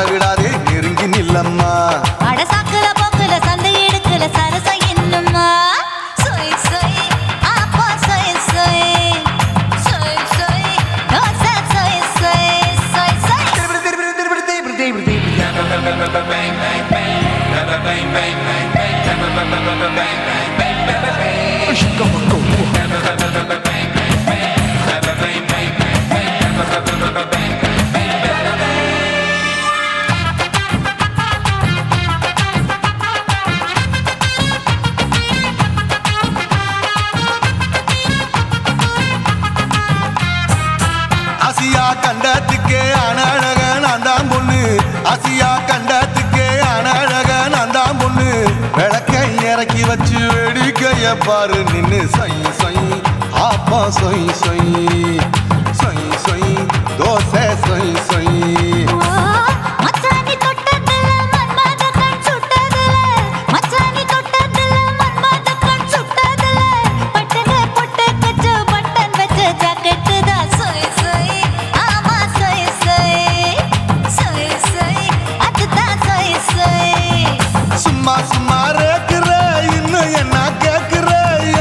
விடாதே நெருங்கி நில்லம்மா அடசாக்குல போக்குல சந்தை எடுக்கல சரச என்னம்மா சொய் சொய் அப்பா சொய் சொய் சொய் சொய் தோசை சொய் சொய் சொய் சொய் கண்டத்துக்கே அனழக நான் தான் பொண்ணு ஆசியா கண்டத்துக்கே அனழக நான் தான் பொண்ணு விளக்கை இறக்கி வச்சு வேடிக்கைய பாரு நின்னு சொய் சொய் அப்பா சொய் சொய் சொய் சொய் தோசை சொய் சொய் சும்மா ரேக்குற இன்னும் என்ன கேக்குற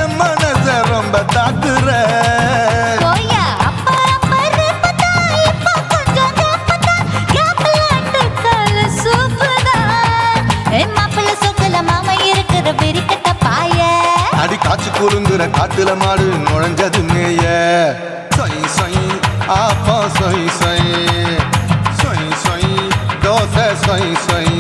என் மனச ரொம்ப தாக்குற அடி காய்ச்சி குறுங்குற காட்டுல மாடு நுழைஞ்சது மேய சொய் சொய் அப்பா சொய் சொய் சொய் சொய் தோசை சொய் சொய்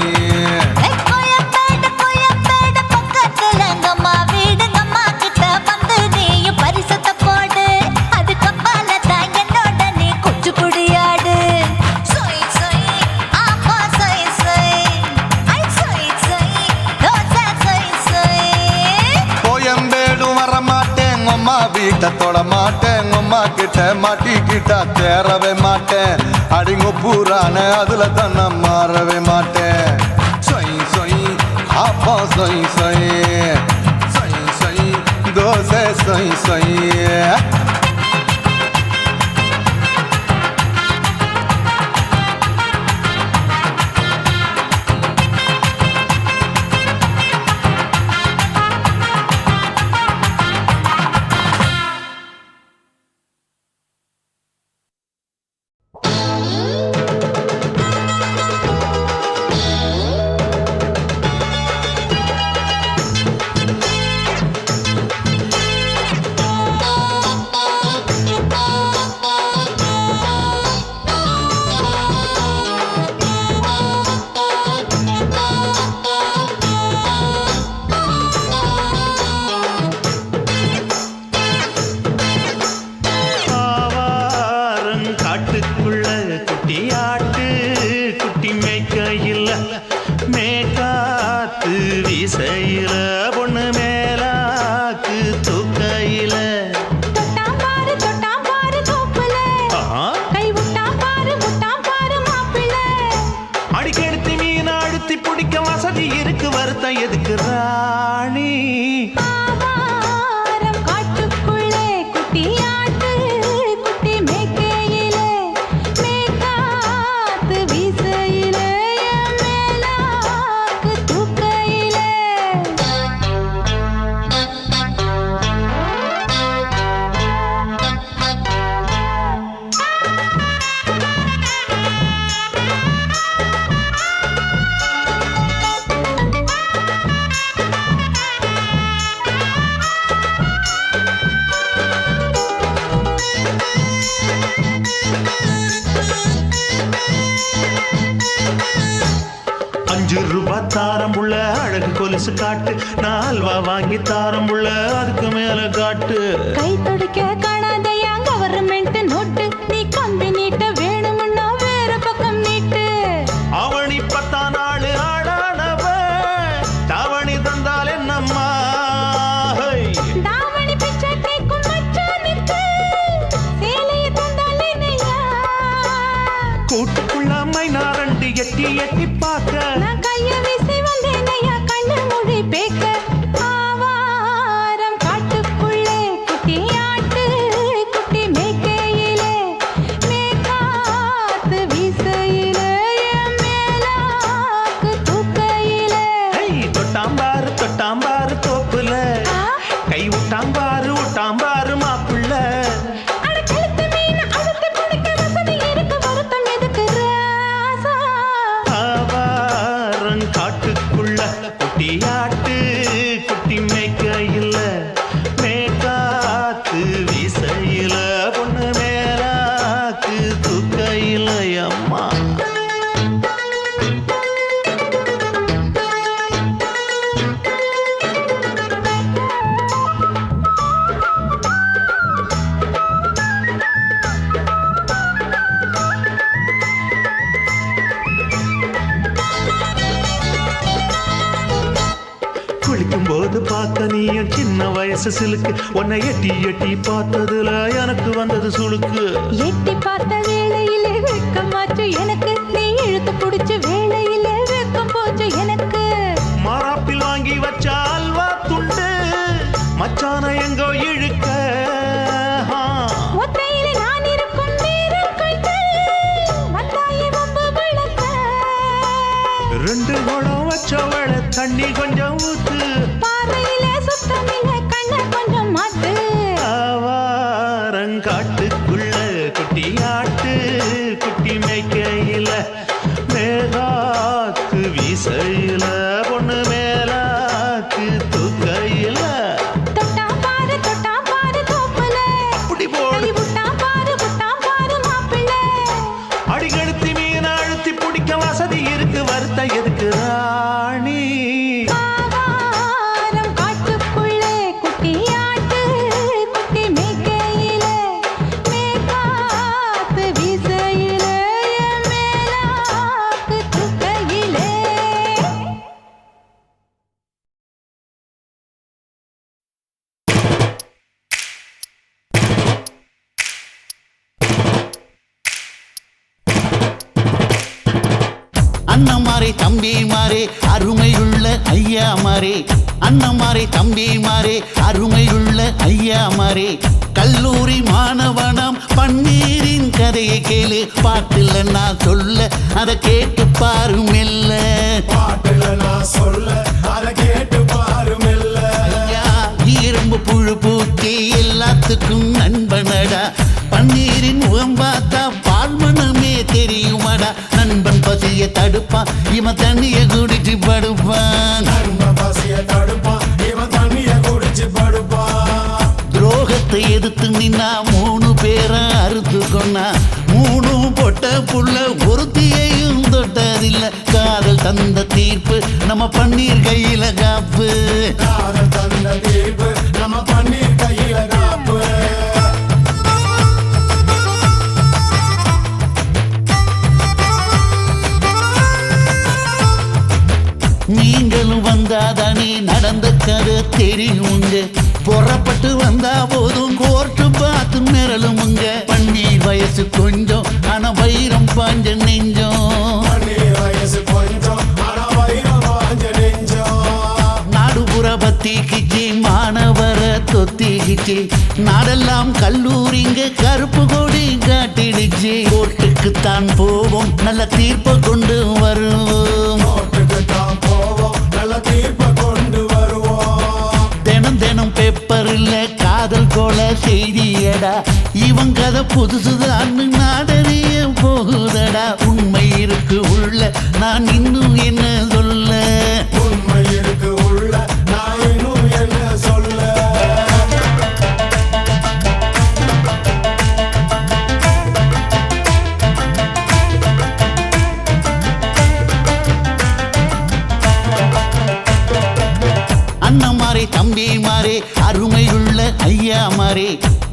வீட்டை தொட மாட்டேன் அம்மா கிட்ட மாட்டிக்கிட்டா தேரவே மாட்டேன் அடிங்க பூரான அதுல தான் நான் மாறவே மாட்டேன் சொய் சொய் அப்பா சொய் சொய் சொய் சொய் தோசை சொய் சொய் கொலுசு காட்டு, நான் அல்வா வாங்கி தாரம் புள்ள அதுக்கு மேல காட்டு. கை துடிக்க காணாதையா கவர்மெண்ட் நோட்டு, நீ கம்பி நீட்ட வேணும்னா வேற பக்கம் நீட்டு. அவனி 10 நாள் ஆடானவ தாவணி தந்தால் என்னம்மா, தாவணி பிச்சை கேக்கும் மச்சானுக்கு சேலையை தந்தால் என்னையா. கூட்டுக்குள்ள மைனாரண்டு எட்டி எட்டி பார்க்க, நான் கைய வீசி வந்தேனையா கண்ணு மொழி பேக்க. ஆவாரம் காட்டுக்குள்ளே குட்டி ஆட்டு குட்டி மேய்க்கையிலே, மேற்காத்து வீசையிலே, என் மேலாக்கு தூக்கையிலே. தொட்டாம்பாரு தோப்புல கை விட்டாம்பாரு மாப்புள்ள. அட கழுத்து மீன் அழுத்து குடிக்க வசதி இருக்கு, வருத்தம் எதுக்கு ராசா. ஆவாரம் காட்டுக்குள்ள குட்டியாட்டு குட்டி மேய்க்கையில, மேற்காத்து வீசையில, பொண்ணு மேலாக்கு தூக்கையில அம்மா. குளிக்கும் போது பார்த்த நீயும் சின்ன வயசு சிலுக்கு, உன்னை எட்டி எட்டி பார்த்ததுல எனக்கு வந்தது சுளுக்கு. எட்டி பார்த்த வேளையிலே வெட்கமாச்சு எனக்கு, நீ இழுத்து புடிச்சு வேளையிலே வெட்கம் போச்சு எனக்கு. மராப்பில் வாங்கி வச்ச அல்வா துண்டு மச்சான எங்கோ இழுக்க, ஒத்தையிலே நான் இருக்கும் நேரம் கண்டு வந்தாயே வம்பு விளக்க. 2 குடம் வச்சவள தண்ணி கொஞ்சம் ஊத்து, பார்வையிலே சுத்தமில்லை கண்ண கொஞ்சம் மாத்து. ஆவாரங்காட்டுக்குள்ள குட்டியாட்டு குட்டி மேய்க்கையில, மேலாக்கு வீசையில, பொண்ணு மேலாக்கு தூக்கையில. தொட்டாம் பாரு தோப்புல, அப்படி போடு. கை விட்டாம் பாரு மாப்பிள்ளை. அடிகழுத்தி மீன் அழுத்தி பிடிக்க வசதி இருக்கு, வருத்த எதுக்கு ராணி. ஆவாரம் காட்டுக்குள்ளே குட்டி ஆட்டு குட்டி மேய்க்கையிலே, மேற்காத்து வீசையிலே, என் மேலாக்கு தூக்கையிலே. அண்ணமாரே தம்பி மாறே அருமையுள்ள ஐயா மாறே, அண்ணமாரே தம்பி மாறே அருமையுள்ள ஐயா மாறே. கல்லூரி மாணவனாம் பன்னீரின் கதையை கேளு, பாட்டுல நான் சொல்ல அதை கேட்டு பாரு மெல்ல. பாட்டுல நான் சொல்ல அதை கேட்டு பாரு மெல்ல. ஐயா இரும்பு புழு பூச்சி எல்லாத்துக்கும் நண்பனடா, பன்னீரின் முகம் பார்த்தா பால்மனமே தெரியுமாடா. நண்பன் பசிய தடுப்பான், இவன் தண்ணிய குடிச்சு படுப்பான். நண்பன் பசிய தடுப்பான், இவன் தண்ணிய குடிச்சு படுப்பான். துரோகத்தை எதிர்த்து நின்னா 3 பேரை அறுத்து கொண்டா, 3 பொட்ட புள்ள ஒருத்தியையும் தொட்டதில்ல. காதல் தந்த தீர்ப்பு நம்ம பன்னீர் கையில காப்பு, காதல் தந்த தீர்ப்பு நம்ம பன்னீர் கையில காப்பு. நீங்களும் வந்தாதானே நடந்த கதை தெரியுங்க, புறப்பட்டு வந்தா போதும் கோர்ட்டு பார்த்து மிரளுமுங்க. பன்னீர் வயசு கொஞ்சம் ஆனா வைரம் பாஞ்ச நெஞ்சம், பன்னீர் வயசு கொஞ்சம் ஆனா வைரம் பாஞ்ச நெஞ்சம். நாடுபுற பத்திக்கிச்சு மாணவர தொத்திக்கிச்சு, நாடெல்லாம் கல்லூரிங்க கருப்பு கொடி காட்டிடுச்சு. கோர்ட்டுக்குத்தான் போவோம் நல்ல தீர்ப்பை கொண்டு வருவோம், கோர்ட்டுக்குத்தான் போவோம் நல்ல தீர்ப்பை கொண்டு வருவோம். தினம் தினம் பேப்பர்ல காதல் கொலை செய்தியடா, இவன் கதை புதுசுதான் நாடறிய போகுதடா. உண்மை இருக்கு உள்ள நான் இன்னும் என்ன சொல்ல, உண்மை இருக்கு உள்ள நான் இன்னும் என்ன சொல்ல.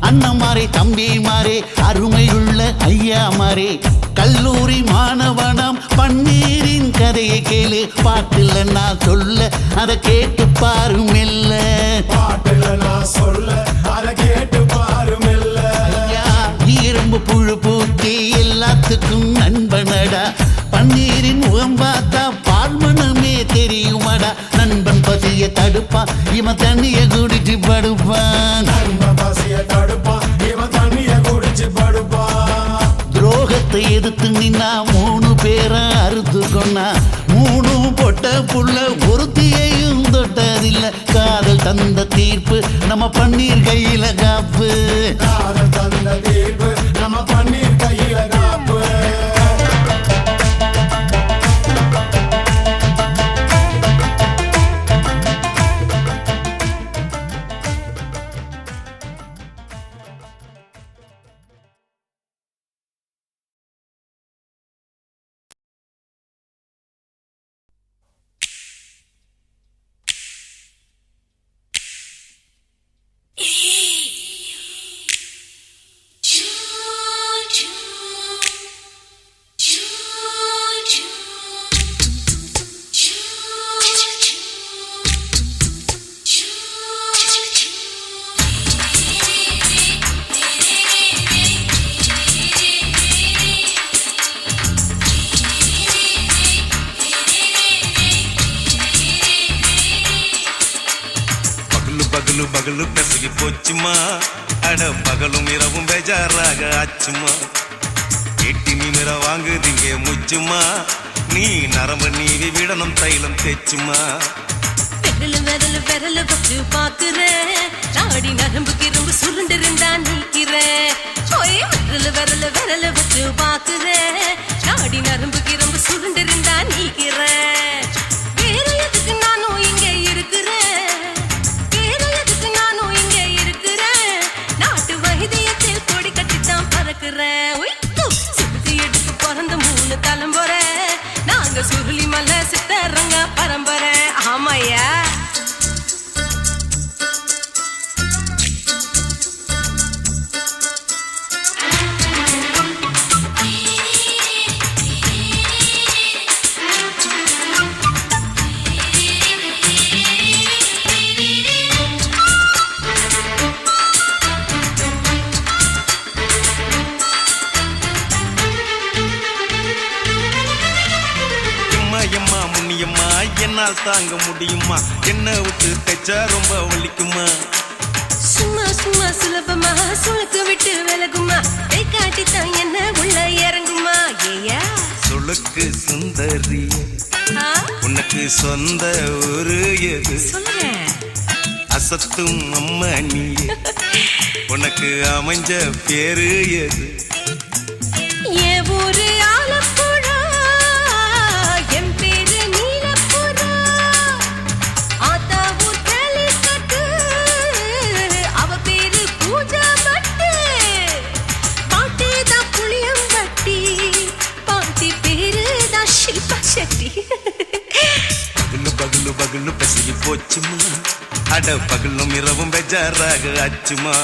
அண்ணமாரே தம்பிமாரே அருமையுள்ள ஐயாமாரே கல்லூரி மாணவனாம் பன்னீரின் கதையை கேளு பாட்டுல நான் சொல்ல அதை கேட்டு பாரு மெல்ல பாட்டுல நான் சொல்ல அதை கேட்டு பாரு மெல்ல ஈரம்பு புழு பூட்டி எல்லாத்துக்கும் நண்பனடா பன்னீரின் முகம் பார்த்தா பால்மனமே தெரியுமாடா நண்பன் பசிய தடுப்பான் இவன் தண்ணிய குடிச்சு படுப்பான் நண்பன் பசிய தடுப்பான் இவன் தண்ணிய குடிச்சு படுப்பான் துரோகத்தை எதிர்த்து நின்னா 3 பேரை அறுத்து கொண்டா 3 பொட்ட புள்ள ஒருத்தியையும் தொட்டதில்லை காதல் தந்த தீர்ப்பு நம்ம பன்னீர் கையில காப்பு காதல் தந்த தீர்ப்பு நம்ம பன்னீர் கையில காப்பு பகலு பகலு பெசகி போச்சுமா அட பகலும் இரவும் பேஜாராக ஆச்சுமா எட்டி நிமிர வாங்குதிங்க முச்சுமா நீ நரம்பு நீவி விடணும் தைலம் தேச்சுமா விரல் விரல் வச்சு பாக்குறேன் நாடி நரம்பு கிரும்பு சுருண்டு இருந்தா நீக்கிறேன் விரல் வச்சு பாக்குறேன் நாடி நரம்பு கிரும்பு சுருண்டு இருந்தா நீக்கிறேன் வேற எதுக்கு நானும் இங்க இருக்கிறேன் நாட்டு வைத்தியத்தில் கொடி கட்டித்தான் பறக்குறேன் சுத்தி எடுத்து பிறந்த 3 தலைமுறை நாங்க சுருளி மலை சித்தரங்க பரம்பரை ஆமையா எம்மா முன்னியம்மா என்னால் தாங்க முடியுமா என்ன விட்டு தைச்சா ரொம்ப வலிக்குமா சும்மா சும்மா சுலபமா சுளுக்கு விட்டு விலகுமா கை காட்டித்தான் என்ன உள்ள இறங்குமா ஏயா சுளுக்கு சுந்தரி உனக்கு சொந்த ஊரு எது சொல்றேன் அசத்தும் அம்மா நீ உனக்கு அமைஞ்ச பேரு எது ஏ ஊரு ஆலப்புழா என் பேரு நீலப்புறா ஆத்தா ஊர் கேலிக்கட்டு அவ பேரு பூஜா பட்டு பாட்டி தான் புளியம்பட்டி பாட்டி பேரு தான் ஷில்பா செட்டி பகலு பகலு பகலு பெசகி போச்சுமா அட பகலும் இரவும் பெஜாராக ஆச்சுமா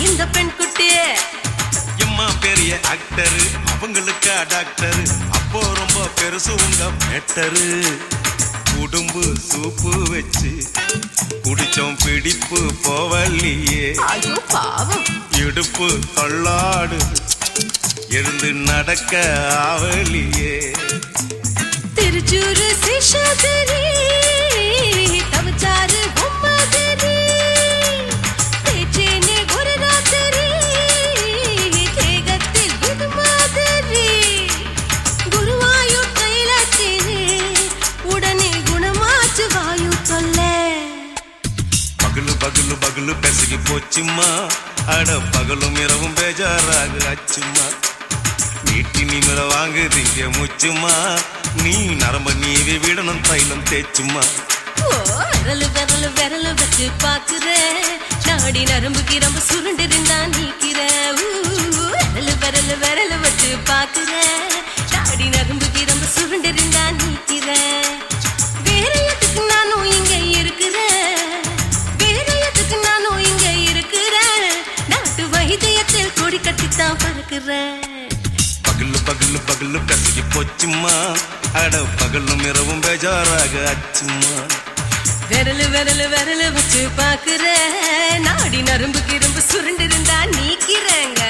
இந்த பெண் குட்டி எம்மா பெரிய ஆக்டர் அவங்களுக்கு டாக்டர் அப்போ ரொம்ப பெருசு உங்க மேட்டரு குடும்பு சூப்பு வச்சு குடிச்சோம் பிடிப்பு போவல்லையே ஐயோ பாவம் இடுப்பு தள்ளாடு எழுந்து நடக்க ஆவலியே திருச்சூரு சேஷாதிரி தவச்சாரு பொம்மாதிரி தேச்சேனே ஒரு ராத்திரி தேகத்தில் இது மாதிரி குருவாயூர் தைலத்தினே உடனே பகலு பெசகி போச்சும்மா அட பகலும் இரவும் பேஜாராக ஆச்சும்மா நீட்டி நிமிர வாங்குதீங்க முச்சுமா நீ நரம்ப நீவி விடணும் தைலம் தேச்சுமா விரலு விரலு விரலு வச்சு பாக்குறேன் நாடி நரம்பு கிரம்பு சுருண்டிருந்தா நீக்கிறேன் விரலு விரலு விரலு வச்சு பாக்குறேன் நாடி நரம்பு கிரம்பு சுருண்டிருந்தா நீக்கிறேன் வேற எதுக்கு நானும் இங்க இருக்கிறேன் வேற எதுக்கு நானும் இங்க இருக்கிறேன் நாட்டு வைத்தியத்தில் கொடி கட்டித்தான் பறக்கிறேன் பகலு பகலு பகலு பெசகி போச்சுமா அட பகலும் இரவும் பேஜாராக ஆச்சுமா விரலு விரலு விரலு வச்சு பாக்குறேன் நாடி நரம்பு கிரம்பு சுருண்டிருந்தா நீக்கிறேங்க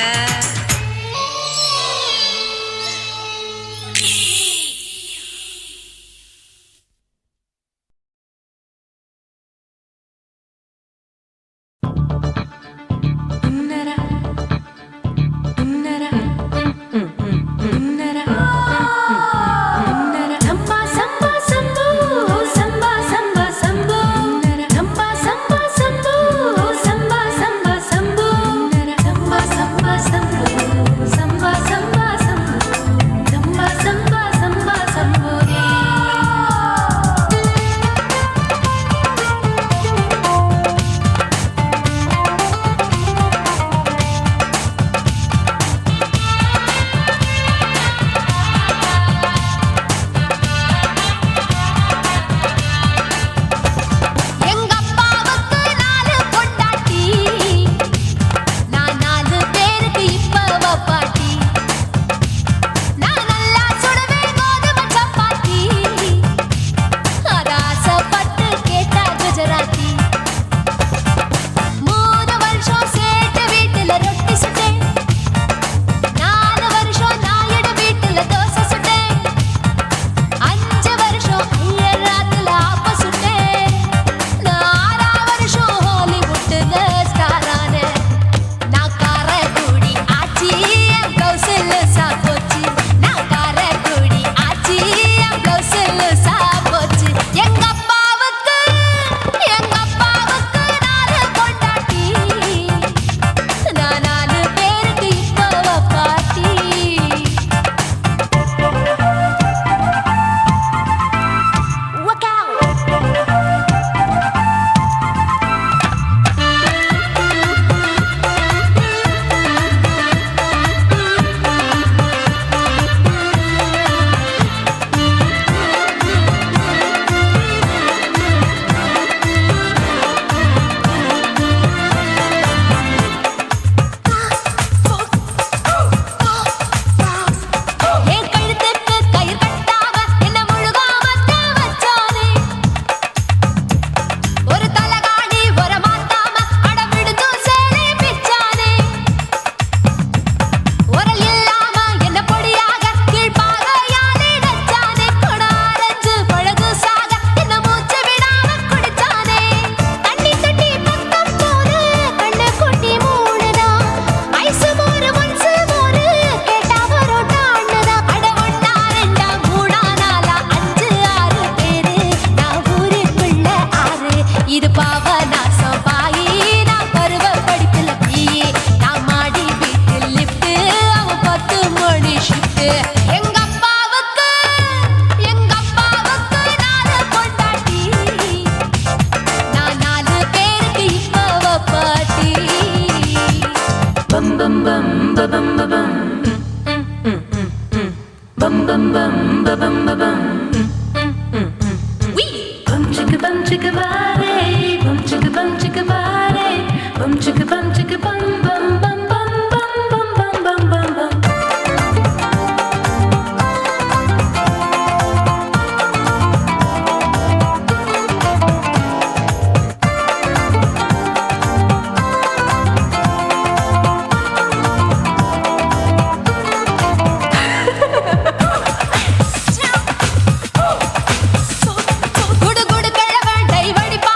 குடு குடு கிழவன் டை வடிப்பா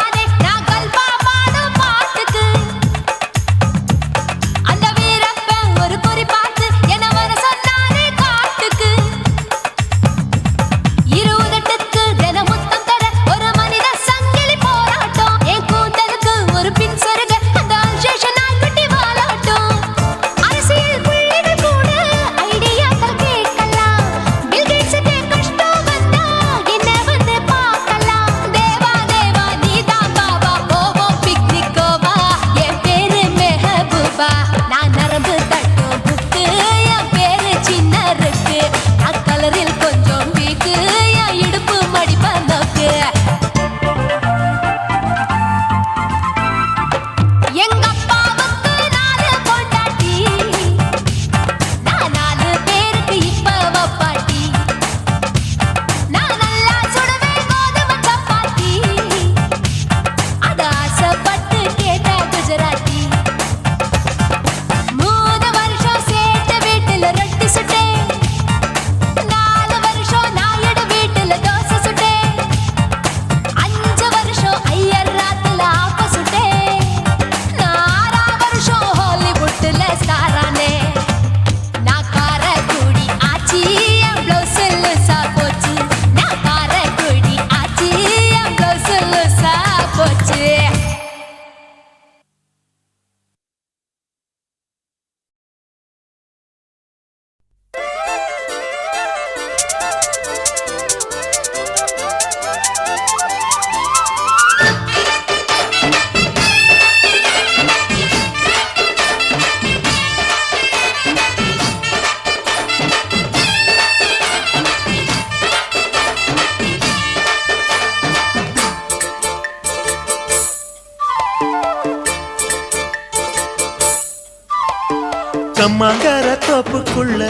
கம்மாங்கர தோப்புக்குள்ள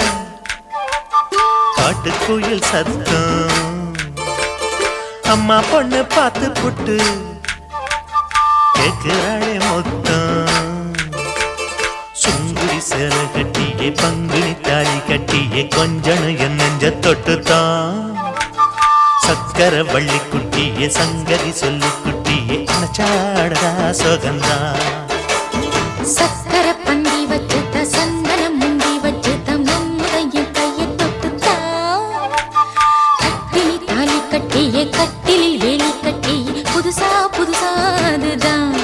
காட்டுக்குயில் சத்தம் அம்மா பொண்ணு பார்த்து புட்டு கேக்குறாளே மொத்தம் சுங்குடி சேலை கட்டியே பங்குனி தாலி கட்டியே கொஞ்சனு என் நெஞ்ச தொட்டுத்தான் சக்கர வள்ளி குட்டியே சங்கதி சொல்லு குட்டியே அனச்சாடா சோகந்தான் சக்கர பந்தி வச்சுட்ட சந்தனம் முந்தி வச்சுட்ட மம்முதையும் கையை தொட்டுத்தா கட்டினி தாலி கட்டியே கட்டிலில் வேலி கட்டியே புதுசா புதுசா அதுதான்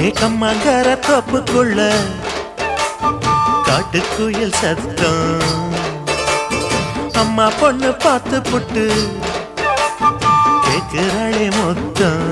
ஏகம்மாங்கர தோப்புக்குள்ள காட்டுக்குயில் சத்தம் அம்மா பொண்ணு பார்த்து புட்டு கேக்குறாளே மொத்தம்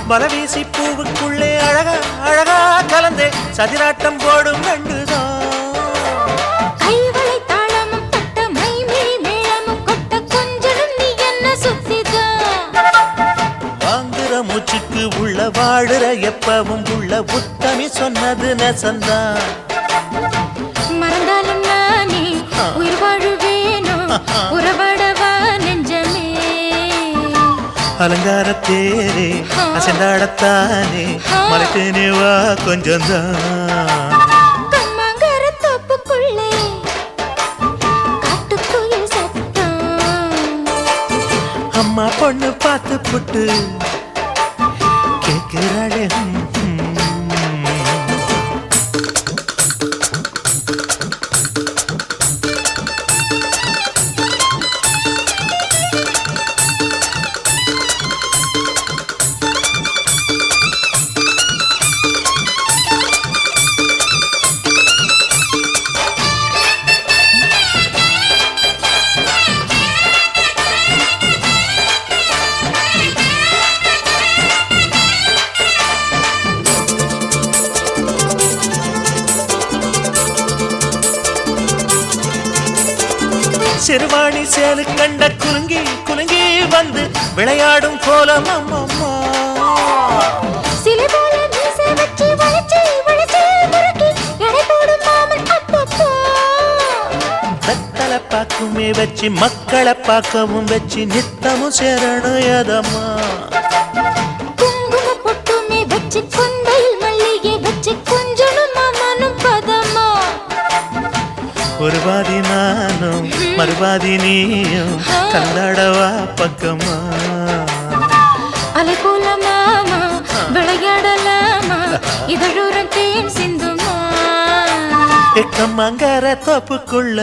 மலவீசி பூவுக்குள்ளே அழகா அழகா கலந்தே சதிராட்டம் போடும் ரெண்டுதான் கைவளை தாளமும் தட்ட மைமே மேளமும் கொட்ட கொஞ்சம் நீ என்ன சுத்திதான் வாங்குற மூச்சுக்கு உள்ள வாடுற எப்பவும் உள்ள உத்தமி சொன்னது நெசந்தான் மறந்தாலும் நானே உயிர் வாழுவேனோ உறவாடவா நெஞ்சமே அலங்கார தேரே அசைந்தாடத்தானே மலைத்தேனே வா கொஞ்சம்தான் கம்மாங்கர தோப்புக்குள்ளே காட்டுக்குயில் சத்தம் அம்மா பொண்ணு பார்த்து புட்டு கேட்கிறாளே சிறுவாணி சேலு கண்ட குலுங்கி குலுங்கி வந்து விளையாடும் கோலம் அம்மம்மா சிலை போல மீசை வச்சு வளைச்சு வளைச்சு முறுக்கி எடை போடும் மாமன் அப்பப்பா வெத்தலை பாக்குமே வச்சு மக்களை பார்க்கவும் வச்சு நித்தமும் சேரணும் எதம்மா குங்கும பொட்டுமே வச்சு கொண்டையில் மல்லிகை வச்சு கொஞ்சனும் மாமனும் பதமா ஒரு பாதி நானும் மறுபாதி நீயும் கலந்தாடவா பக்கமா அலை போல மாமா விளையாடலாமா இதழூரம் தேன் சிந்துமா எக்கம்மாங்கர தோப்புக்குள்ள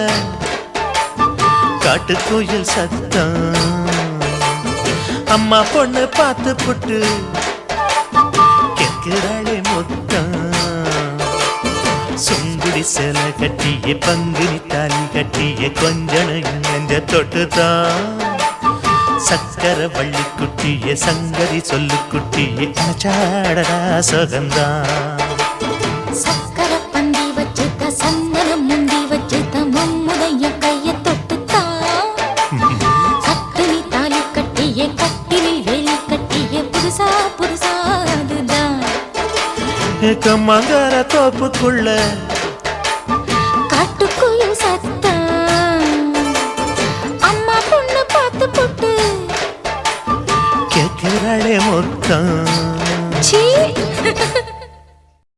காட்டுக்குயில் சத்தம் அம்மா பொண்ணு பார்த்து புட்டு கேட்கிறாளே மொத்தம் சுங்குடி சேலை கட்டியே பங்குனி தாலி கட்டியே கொஞ்சனு நெஞ்ச தொட்டுதான் சக்கர வள்ளி குட்டியே சங்கதி சொல்லு குட்டியே அனச்சாடடா சோகந்தான் சக்கர பந்தி வச்சுட்ட சந்தனம் முந்தி வச்சுட்ட மம்முதைய கைய தொட்டுத்தான் கட்டினி தாலி கட்டியே கட்டிலில் வேலி கட்டியே புதுசா புதுசா அதுதான் கம்மாங்கர தோப்புக்குள்ள காட்டுக்குயில் சத்தம் அம்மா பொண்ணு பார்த்து போட்டு கேட்கிறாளே மொத்தம் சீ